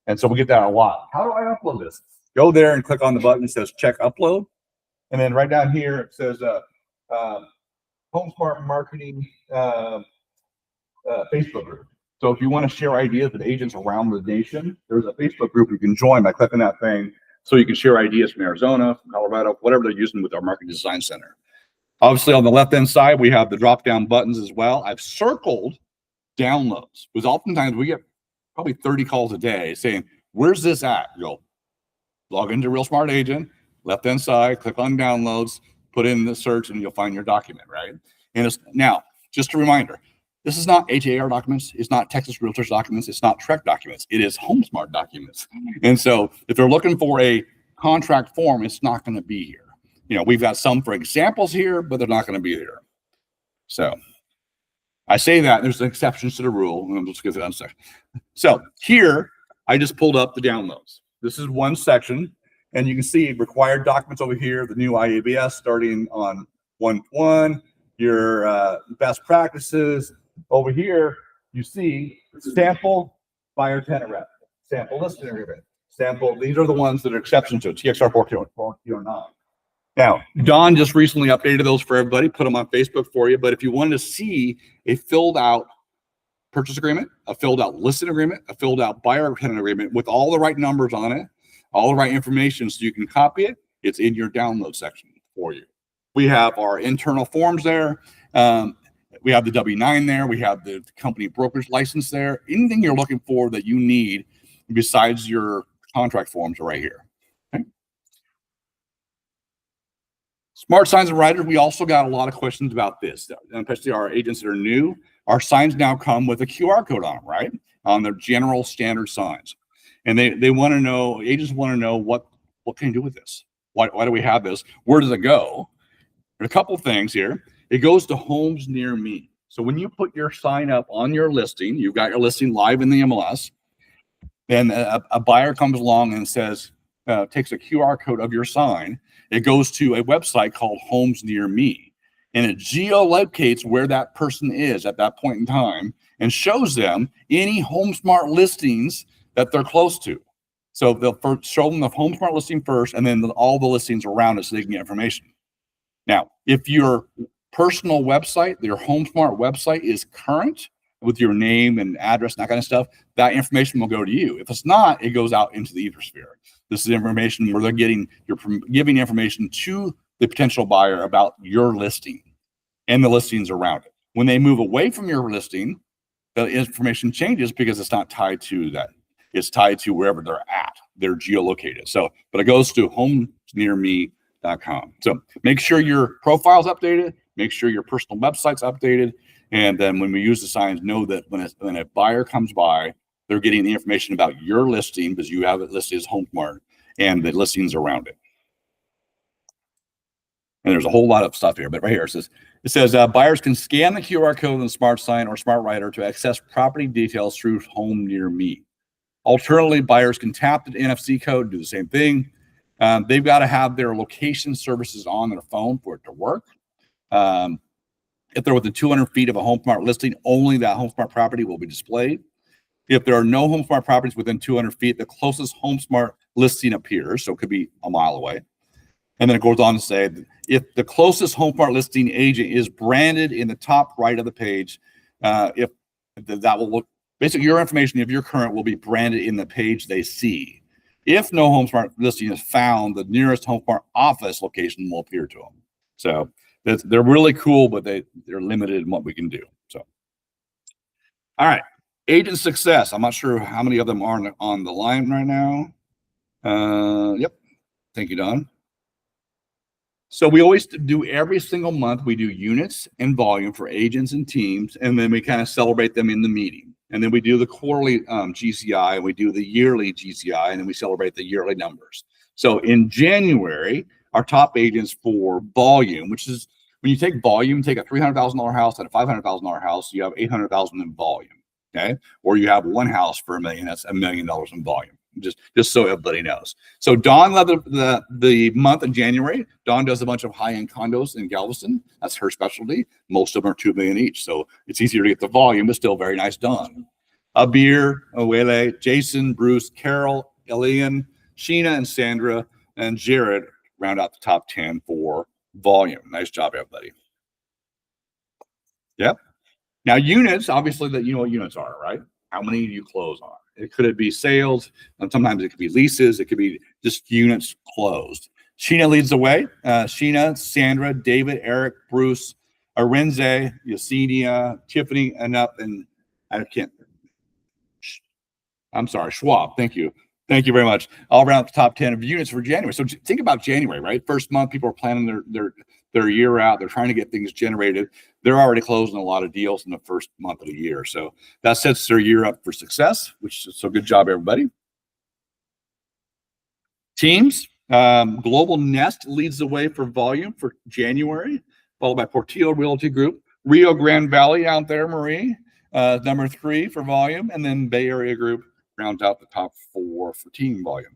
And so we get that a lot. How do I upload this? Go there and click on the button that says check upload. And then right down here, it says HomeSmart Marketing Facebook group. So if you want to share ideas with agents around the nation, there's a Facebook group you can join by clicking that thing. So you can share ideas from Arizona, from Colorado, whatever they're using with our Marketing Design Center. Obviously, on the left-hand side, we have the drop-down buttons as well. I've circled downloads because oftentimes we get probably 30 calls a day saying, where's this at? You go, log into Real Smart Agent, left-hand side, click on downloads, put in the search, and you'll find your document, right? And it's now, just a reminder, this is not HAR documents. It's not Texas Realtors documents. It's not TREC documents. It is HomeSmart documents. And so if they're looking for a contract form, it's not going to be here. You know, we've got some for examples here, but they're not going to be here. So I say that there's exceptions to the rule. And let's get to that in a second. So here, I just pulled up the downloads. This is one section, and you can see required documents over here, the new IABS starting on 1/1, your best practices. Over here, you see sample buyer tenant rep, sample listing agreement, sample. These are the ones that are exceptions to it, TXR 409. Now, Don just recently updated those for everybody, put them on Facebook for you. But if you wanted to see a filled out purchase agreement, a filled out listing agreement, a filled out buyer tenant agreement with all the right numbers on it, all the right information so you can copy it, it's in your download section for you. We have our internal forms there. We have the W-9 there. We have the company brokerage license there. Anything you're looking for that you need besides your contract forms are right here. Okay. Smart signs and riders. We also got a lot of questions about this, especially our agents that are new. Our signs now come with a QR code on them, right? On their general standard signs. And they want to know, agents want to know what can you do with this? Why do we have this? Where does it go? There's a couple things here. It goes to homes near me. So when you put your sign up on your listing, you've got your listing live in the MLS, then a buyer comes along and says, takes a QR code of your sign. It goes to a website called Homes Near Me. and it geolocates where that person is at that point in time and shows them any HomeSmart listings that they're close to. So they'll first show them the HomeSmart listing first, and then all the listings around it so they can get information. Now, if your personal website, your HomeSmart website is current with your name and address and that kind of stuff, that information will go to you. If it's not, it goes out into the ethersphere. This is information where you're giving information to the potential buyer about your listing and the listings around it. When they move away from your listing, the information changes because it's not tied to that. It's tied to wherever they're at. They're geolocated. So, but it goes to homesnearme.com. So make sure your profile's updated, make sure your personal website's updated. And then when we use the signs, know that when a buyer comes by, they're getting the information about your listing because you have it listed as HomeSmart and the listings around it. And there's a whole lot of stuff here, but right here it says buyers can scan the QR code on the Smart Sign or Smart Writer to access property details through Home Near Me. Alternatively, buyers can tap the NFC code, do the same thing. They've got to have their location services on their phone for it to work. If they're within 200 feet of a HomeSmart listing, only that HomeSmart property will be displayed. If there are no HomeSmart properties within 200 feet, the closest HomeSmart listing appears, so it could be a mile away. And then it goes on to say, if the closest HomeSmart listing agent is branded in the top right of the page, if that will look, basically your information, if you're current, will be branded in the page they see. If no HomeSmart listing is found, the nearest HomeSmart office location will appear to them. So they're really cool, but they're limited in what we can do. So, all right, agent success. I'm not sure how many of them are on the line right now. Yep, thank you, Don. So we always do every single month, we do units and volume for agents and teams, and then we kind of celebrate them in the meeting. And then we do the quarterly GCI, and we do the yearly GCI, and then we celebrate the yearly numbers. So in January, our top agents for volume, which is when you take volume, take a $300,000 house and a $500,000 house, you have $800,000 in volume, okay? Or you have one house for $1 million, that's $1 million in volume. Just so everybody knows. So Dawn led the month of January. Dawn does a bunch of high-end condos in Galveston. That's her specialty. Most of them are $2 million each. So it's easier to get the volume, but still very nice Dawn. Abir, Owele, Jason, Bruce, Carol, Elian, Sheena, and Sandra, and Jared round out the top 10 for volume. Nice job, everybody. Yep. Now units, obviously that you know what units are, right? How many do you close on? It could be sales, and sometimes it could be leases. It could be just units closed. Sheena leads the way. Sheena, Sandra, David, Eric, Bruce, Arenze, Yesenia, Tiffany, and I'm sorry, Schwab. Thank you. Thank you very much. I'll round up the top 10 of units for January. So think about January, right? First month, people are planning their year out. They're trying to get things generated. They're already closing a lot of deals in the first month of the year. So that sets their year up for success, so good job, everybody. Teams, Global Nest leads the way for volume for January, followed by Portillo Realty Group. Rio Grande Valley out there, Marie, number 3 for volume. And then Bay Area Group rounds out the top 4 for team volume.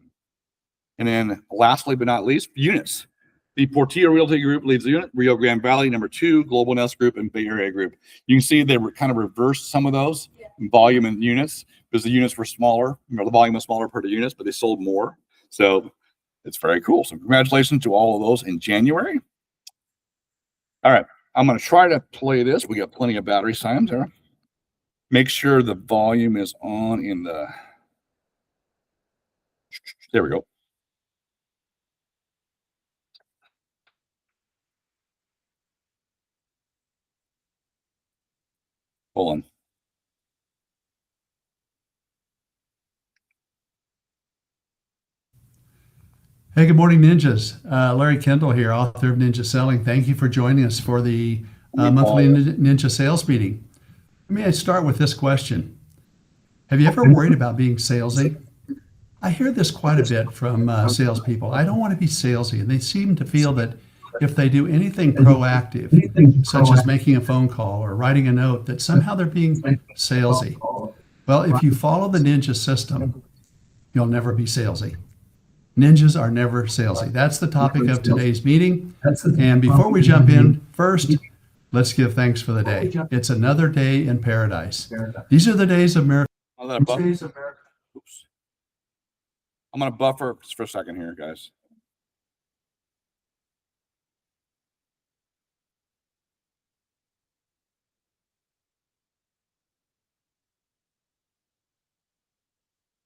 And then lastly, but not least, units. The Portillo Realty Group leads the unit, Rio Grande Valley, number 2, Global Nest Group, and Bay Area Group. You can see they were kind of reversed some of those in volume and units because the units were smaller. The volume was smaller per the units, but they sold more. So it's very cool. So congratulations to all of those in January. All right, I'm going to try to play this. We got plenty of battery signs there. Make sure the volume is on in the. There we go. Hold on. Hey, good morning, Ninjas. Larry Kendall here, author of Ninja Selling. Thank you for joining us for the monthly Ninja Sales Meeting. Let me start with this question. Have you ever worried about being salesy? I hear this quite a bit from salespeople. I don't want to be salesy. And they seem to feel that if they do anything proactive, such as making a phone call or writing a note, that somehow they're being salesy. Well, if you follow the Ninja system, you'll never be salesy. Ninjas are never salesy. That's the topic of today's meeting. And before we jump in, First, let's give thanks for the day. It's another day in paradise. These are the days of miracles. I'll let it buffer. Oops. I'm gonna buffer just for a second here, guys.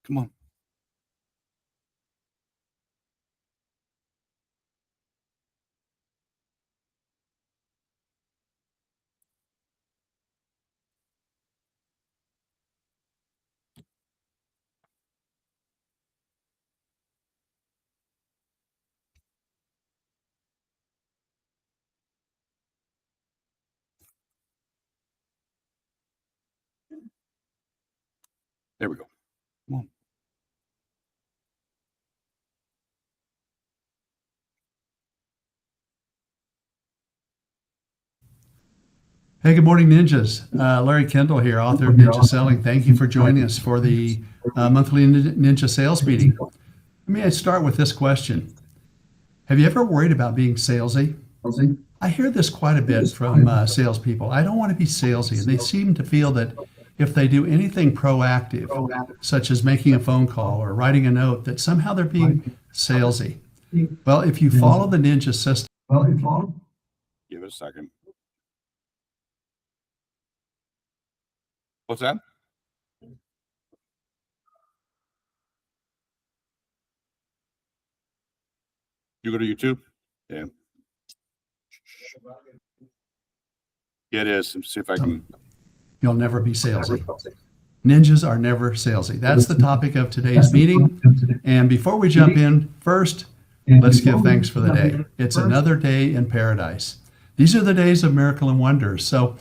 Come on. There we go. Come on. Hey, good morning, ninjas. Larry Kendall here, author of Ninja Selling. Thank you for joining us for the monthly Ninja Sales Meeting. Let me start with this question. Have you ever worried about being salesy? I hear this quite a bit from salespeople. I don't want to be salesy. They seem to feel that if they do anything proactive, such as making a phone call or writing a note, that somehow they're being salesy. Well, if you follow the Ninja system, Give it a second. What's that? You go to YouTube? Yeah. Yeah, it is. Let's see if I can. you'll never be salesy. Ninjas are never salesy. That's the topic of today's meeting. And before we jump in, first, let's give thanks for the day. It's another day in paradise. These are the days of miracle and wonders. So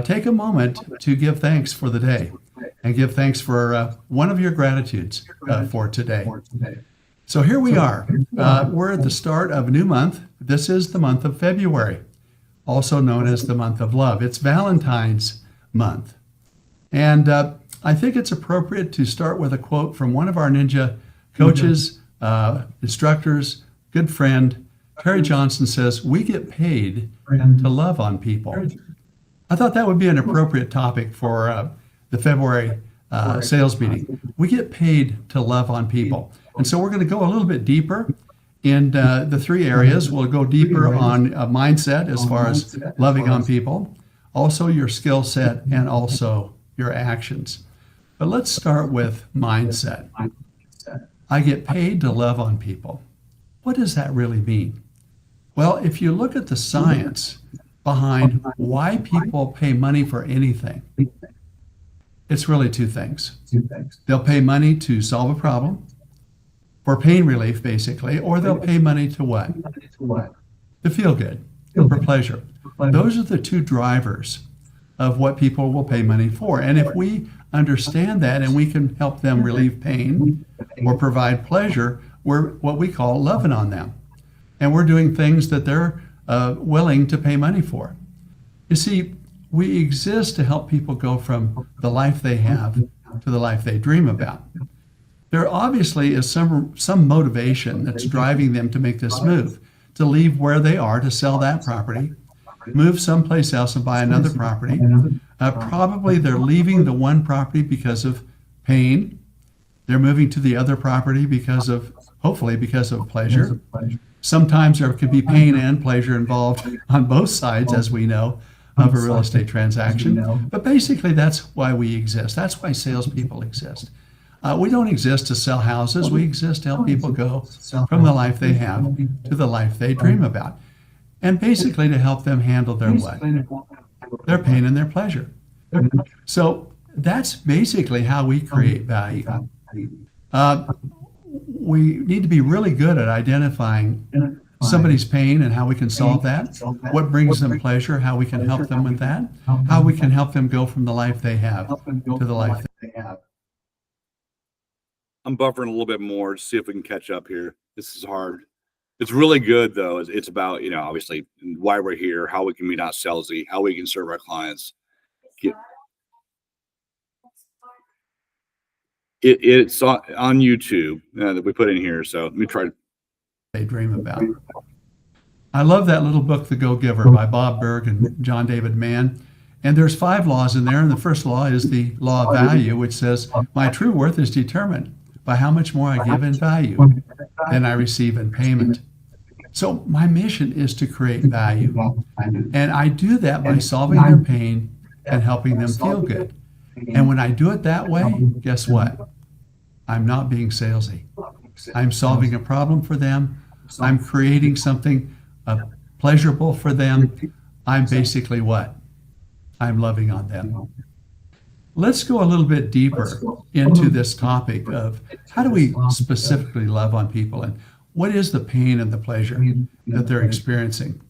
take a moment to give thanks for the day and give thanks for one of your gratitudes for today. So here we are. We're at the start of a new month. This is the month of February, also known as the month of love. It's Valentine's month. And I think it's appropriate to start with a quote from one of our ninja coaches, instructors, good friend. Terry Johnson says, "We get paid to love on people." I thought that would be an appropriate topic for the February sales meeting. We get paid to love on people. And so we're going to go a little bit deeper in the three areas. We'll go deeper on mindset as far as loving on people, also your skill set, and also your actions. But let's start with mindset. I get paid to love on people. What does that really mean? Well, if you look at the science behind why people pay money for anything, it's really two things. They'll pay money to solve a problem, for pain relief, basically, or they'll pay money to what? To feel good, for pleasure. Those are the two drivers of what people will pay money for. And if we understand that and we can help them relieve pain or provide pleasure, we're what we call loving on them. And we're doing things that they're willing to pay money for. You see, we exist to help people go from the life they have to the life they dream about. There obviously is some motivation that's driving them to make this move, to leave where they are, to sell that property, move someplace else and buy another property. Probably they're leaving the one property because of pain. They're moving to the other property hopefully because of pleasure. Sometimes there can be pain and pleasure involved on both sides, as we know, of a real estate transaction. But basically, that's why we exist. That's why salespeople exist. We don't exist to sell houses. We exist to help people go from the life they have to the life they dream about. And basically to help them handle their what? Their pain and their pleasure. So that's basically how we create value. We need to be really good at identifying somebody's pain and how we can solve that, what brings them pleasure, how we can help them with that, how we can help them go from the life they have to the life they have. I'm buffering a little bit more to see if we can catch up here. This is hard. It's really good though. It's about, obviously why we're here, how we can be not salesy, how we can serve our clients. It's on YouTube that we put in here. So let me try. They dream about. I love that little book, The Go-Giver by Bob Berg and John David Mann. And there's 5 laws in there. And the first law is the law of value, which says my true worth is determined by how much more I give in value than I receive in payment. So my mission is to create value. And I do that by solving their pain and helping them feel good. And when I do it that way, guess what? I'm not being salesy. I'm solving a problem for them. I'm creating something pleasurable for them. I'm basically what? I'm loving on them. Let's go a little bit deeper into this topic of how do we specifically love on people and what is the pain and the pleasure that they're experiencing.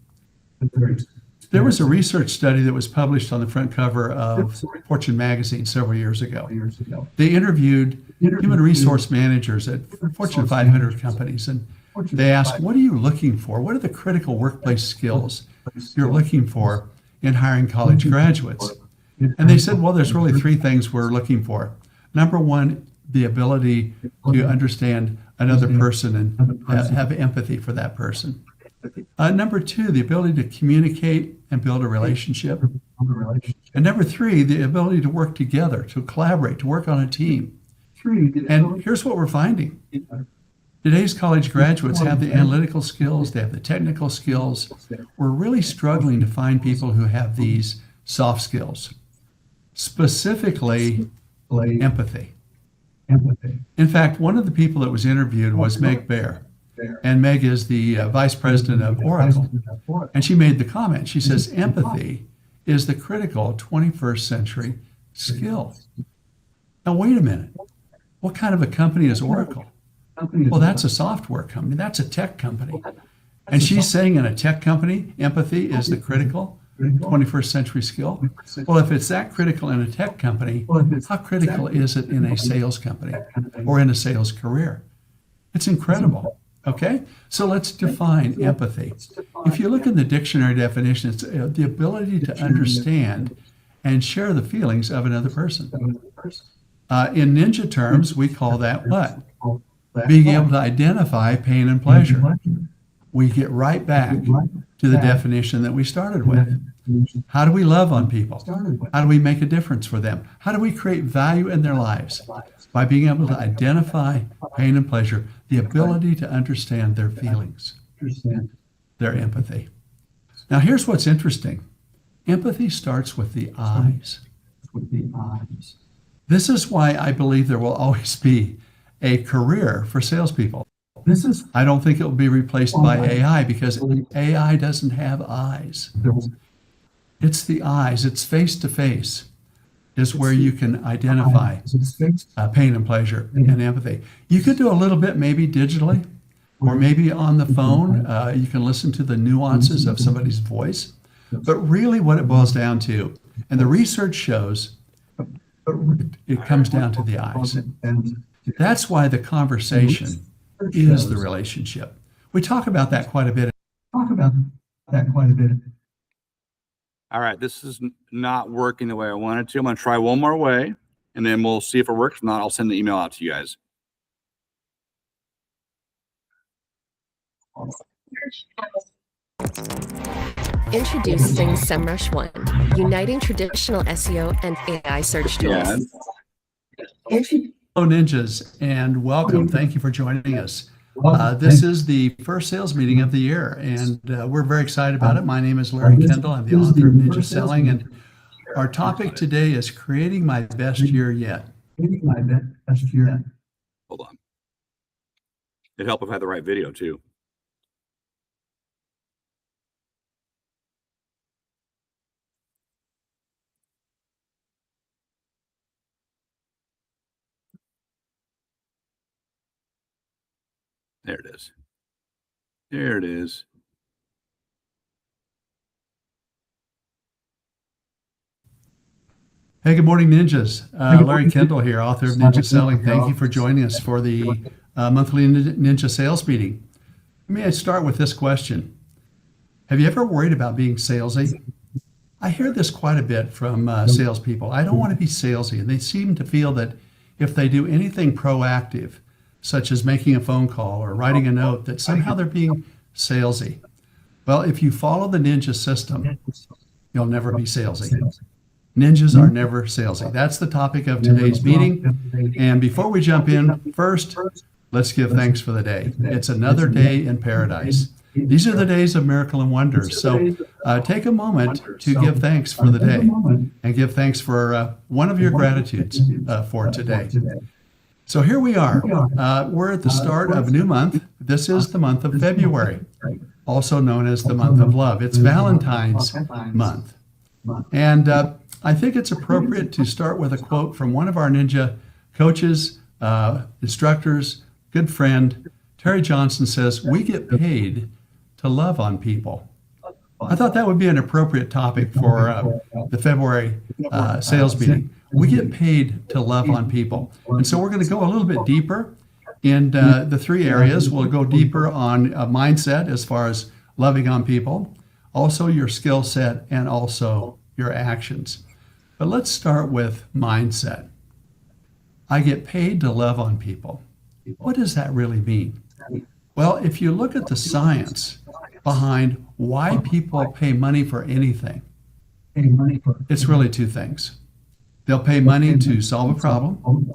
There was a research study that was published on the front cover of Fortune magazine several years ago. They interviewed human resource managers at Fortune 500 companies, and they asked, what are you looking for? What are the critical workplace skills you're looking for in hiring college graduates? And they said, well, there's really 3 things we're looking for. Number 1, the ability to understand another person and have empathy for that person. Number 2, the ability to communicate and build a relationship. And number 3, the ability to work together, to collaborate, to work on a team. And here's what we're finding. Today's college graduates have the analytical skills, they have the technical skills. We're really struggling to find people who have these soft skills, specifically empathy. In fact, one of the people that was interviewed was Meg Bear. And Meg is the vice president of Oracle. And she made the comment, she says, empathy is the critical 21st century skill. Now, wait a minute. What kind of a company is Oracle? Well, that's a software company. That's a tech company. And she's saying in a tech company, empathy is the critical 21st century skill. Well, if it's that critical in a tech company, how critical is it in a sales company or in a sales career? It's incredible. Okay, so let's define empathy. If you look in the dictionary definition, it's the ability to understand and share the feelings of another person. In ninja terms, we call that what? Being able to identify pain and pleasure. We get right back to the definition that we started with. How do we love on people? How do we make a difference for them? How do we create value in their lives? By being able to identify pain and pleasure, the ability to understand their feelings, their empathy. Now, here's what's interesting. Empathy starts with the eyes. This is why I believe there will always be a career for salespeople. I don't think it will be replaced by AI because AI doesn't have eyes. It's the eyes. It's face to face is where you can identify pain and pleasure and empathy. You could do a little bit maybe digitally or maybe on the phone. You can listen to the nuances of somebody's voice. But really what it boils down to, and the research shows, it comes down to the eyes. That's why the conversation is the relationship. We talk about that quite a bit. All right, this is not working the way I wanted to. I'm going to try one more way, and then we'll see if it works. If not, I'll send the email out to you guys. Introducing SEMrush One, uniting traditional SEO and AI search tools. Hello, ninjas, and welcome. Thank you for joining us. This is the first sales meeting of the year, and we're very excited about it. My name is Larry Kendall. I'm the author of Ninja Selling, and our topic today is creating my best year yet. Hold on. It'd help if I had the right video, too. There it is. There it is. Hey, good morning, ninjas. Larry Kendall here, author of Ninja Selling. Thank you for joining us for the monthly Ninja Sales Meeting. Let me start with this question. Have you ever worried about being salesy? I hear this quite a bit from salespeople. I don't want to be salesy. And they seem to feel that if they do anything proactive, such as making a phone call or writing a note, that somehow they're being salesy. Well, if you follow the ninja system, you'll never be salesy. Ninjas are never salesy. That's the topic of today's meeting. And before we jump in, first, let's give thanks for the day. It's another day in paradise. These are the days of miracle and wonders. So take a moment to give thanks for the day and give thanks for one of your gratitudes for today. So here we are. We're at the start of a new month. This is the month of February, also known as the month of love. It's Valentine's month. And I think it's appropriate to start with a quote from one of our ninja coaches, instructors, good friend. Terry Johnson says, "We get paid to love on people." I thought that would be an appropriate topic for the February sales meeting. We get paid to love on people. And so we're going to go a little bit deeper in the three areas. We'll go deeper on mindset as far as loving on people, also your skill set, and also your actions. But let's start with mindset. I get paid to love on people. What does that really mean? Well, if you look at the science behind why people pay money for anything, it's really two things. They'll pay money to solve a problem,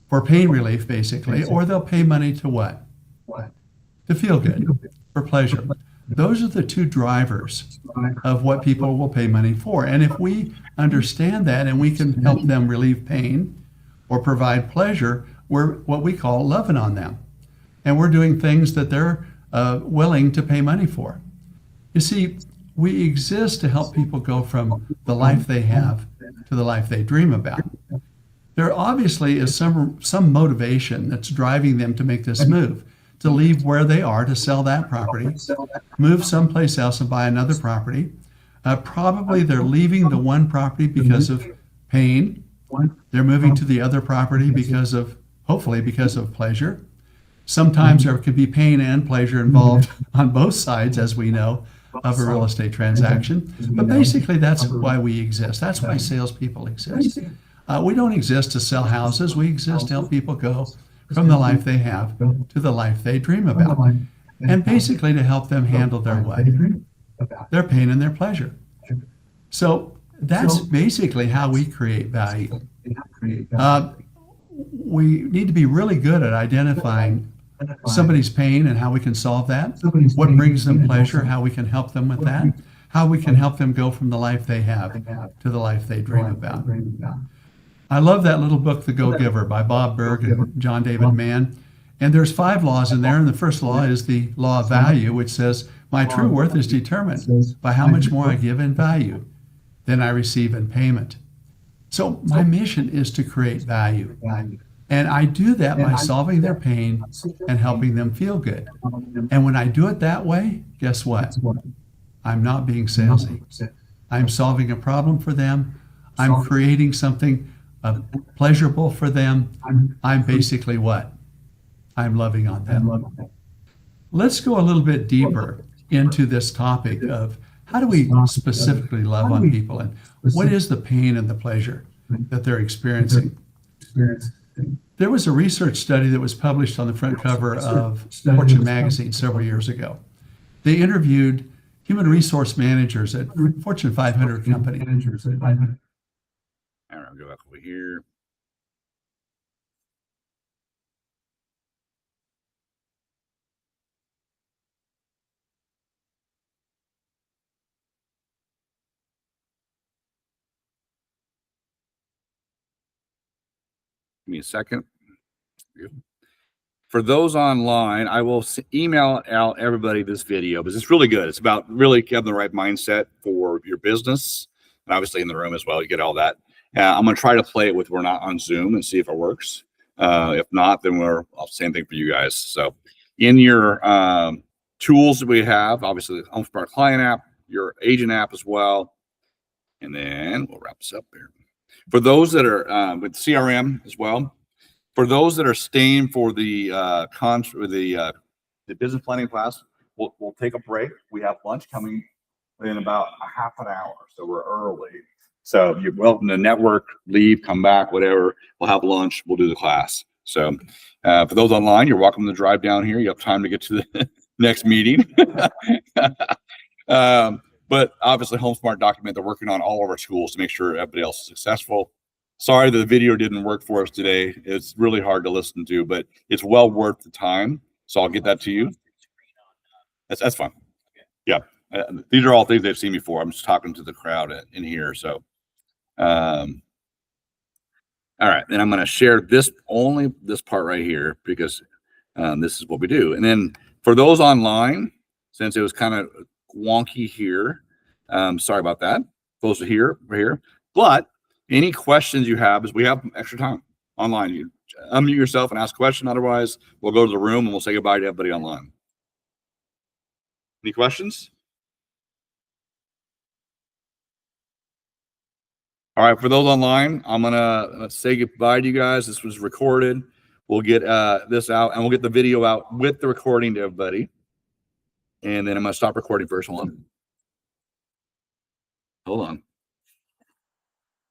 for pain relief, basically, or they'll pay money to what? To feel good, for pleasure. Those are the two drivers of what people will pay money for. And if we understand that and we can help them relieve pain or provide pleasure, we're what we call loving on them. And we're doing things that they're willing to pay money for. You see, we exist to help people go from the life they have to the life they dream about. There obviously is some motivation that's driving them to make this move, to leave where they are, to sell that property, move someplace else and buy another property. Probably they're leaving the one property because of pain. They're moving to the other property hopefully because of pleasure. Sometimes there could be pain and pleasure involved on both sides, as we know, of a real estate transaction. But basically, that's why we exist. That's why salespeople exist. We don't exist to sell houses. We exist to help people go from the life they have to the life they dream about. And basically to help them handle their what? Their pain and their pleasure. So that's basically how we create value. We need to be really good at identifying somebody's pain and how we can solve that, what brings them pleasure, how we can help them with that, how we can help them go from the life they have to the life they dream about. I love that little book, The Go-Giver, by Bob Berg and John David Mann. And there's 5 laws in there. And the first law is the law of value, which says, my true worth is determined by how much more I give in value than I receive in payment. So my mission is to create value. And I do that by solving their pain and helping them feel good. And when I do it that way, guess what? I'm not being salesy. I'm solving a problem for them. I'm creating something pleasurable for them. I'm basically what? I'm loving on them. Let's go a little bit deeper into this topic of how do we specifically love on people and what is the pain and the pleasure that they're experiencing. There was a research study that was published on the front cover of Fortune magazine several years ago. They interviewed human resource managers at Fortune 500 companies. All right, I'll go back over here. Give me a second. For those online, I will email out everybody this video because it's really good. It's about really having the right mindset for your business, and obviously in the room as well. You get all that. I'm going to try to play it with we're not on Zoom and see if it works. If not, then same thing for you guys. So in your tools that we have, obviously the Home Smart Client app, your agent app as well. And then we'll wrap this up here. For those that are with CRM as well, for those that are staying for the business planning class, we'll take a break. We have lunch coming in about a half an hour, so we're early. So you're welcome to network, leave, come back, whatever. We'll have lunch. We'll do the class. So for those online, you're welcome to drive down here. You have time to get to the next meeting. But obviously HomeSmart document, they're working on all of our schools to make sure everybody else is successful. Sorry that the video didn't work for us today. It's really hard to listen to, but it's well worth the time. So I'll get that to you. That's fine. Yeah. These are all things they've seen before. I'm just talking to the crowd in here. So, all right. Then I'm going to share this part right here because this is what we do. And then for those online, since it was kind of wonky here, sorry about that. Those are here, right here. But any questions you have, is we have extra time online. You unmute yourself and ask a question. Otherwise, we'll go to the room and we'll say goodbye to everybody online. Any questions? All right, for those online, I'm gonna say goodbye to you guys. This was recorded. We'll get this out and we'll get the video out with the recording to everybody. And then I'm gonna stop recording first. Hold on.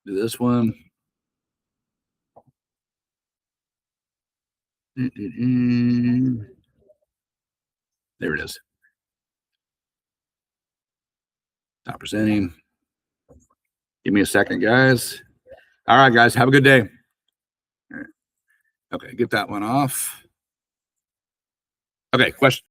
Do this one. There it is. Stop presenting. Give me a second, guys. All right, guys, have a good day. All right. Okay, get that one off. Okay, question.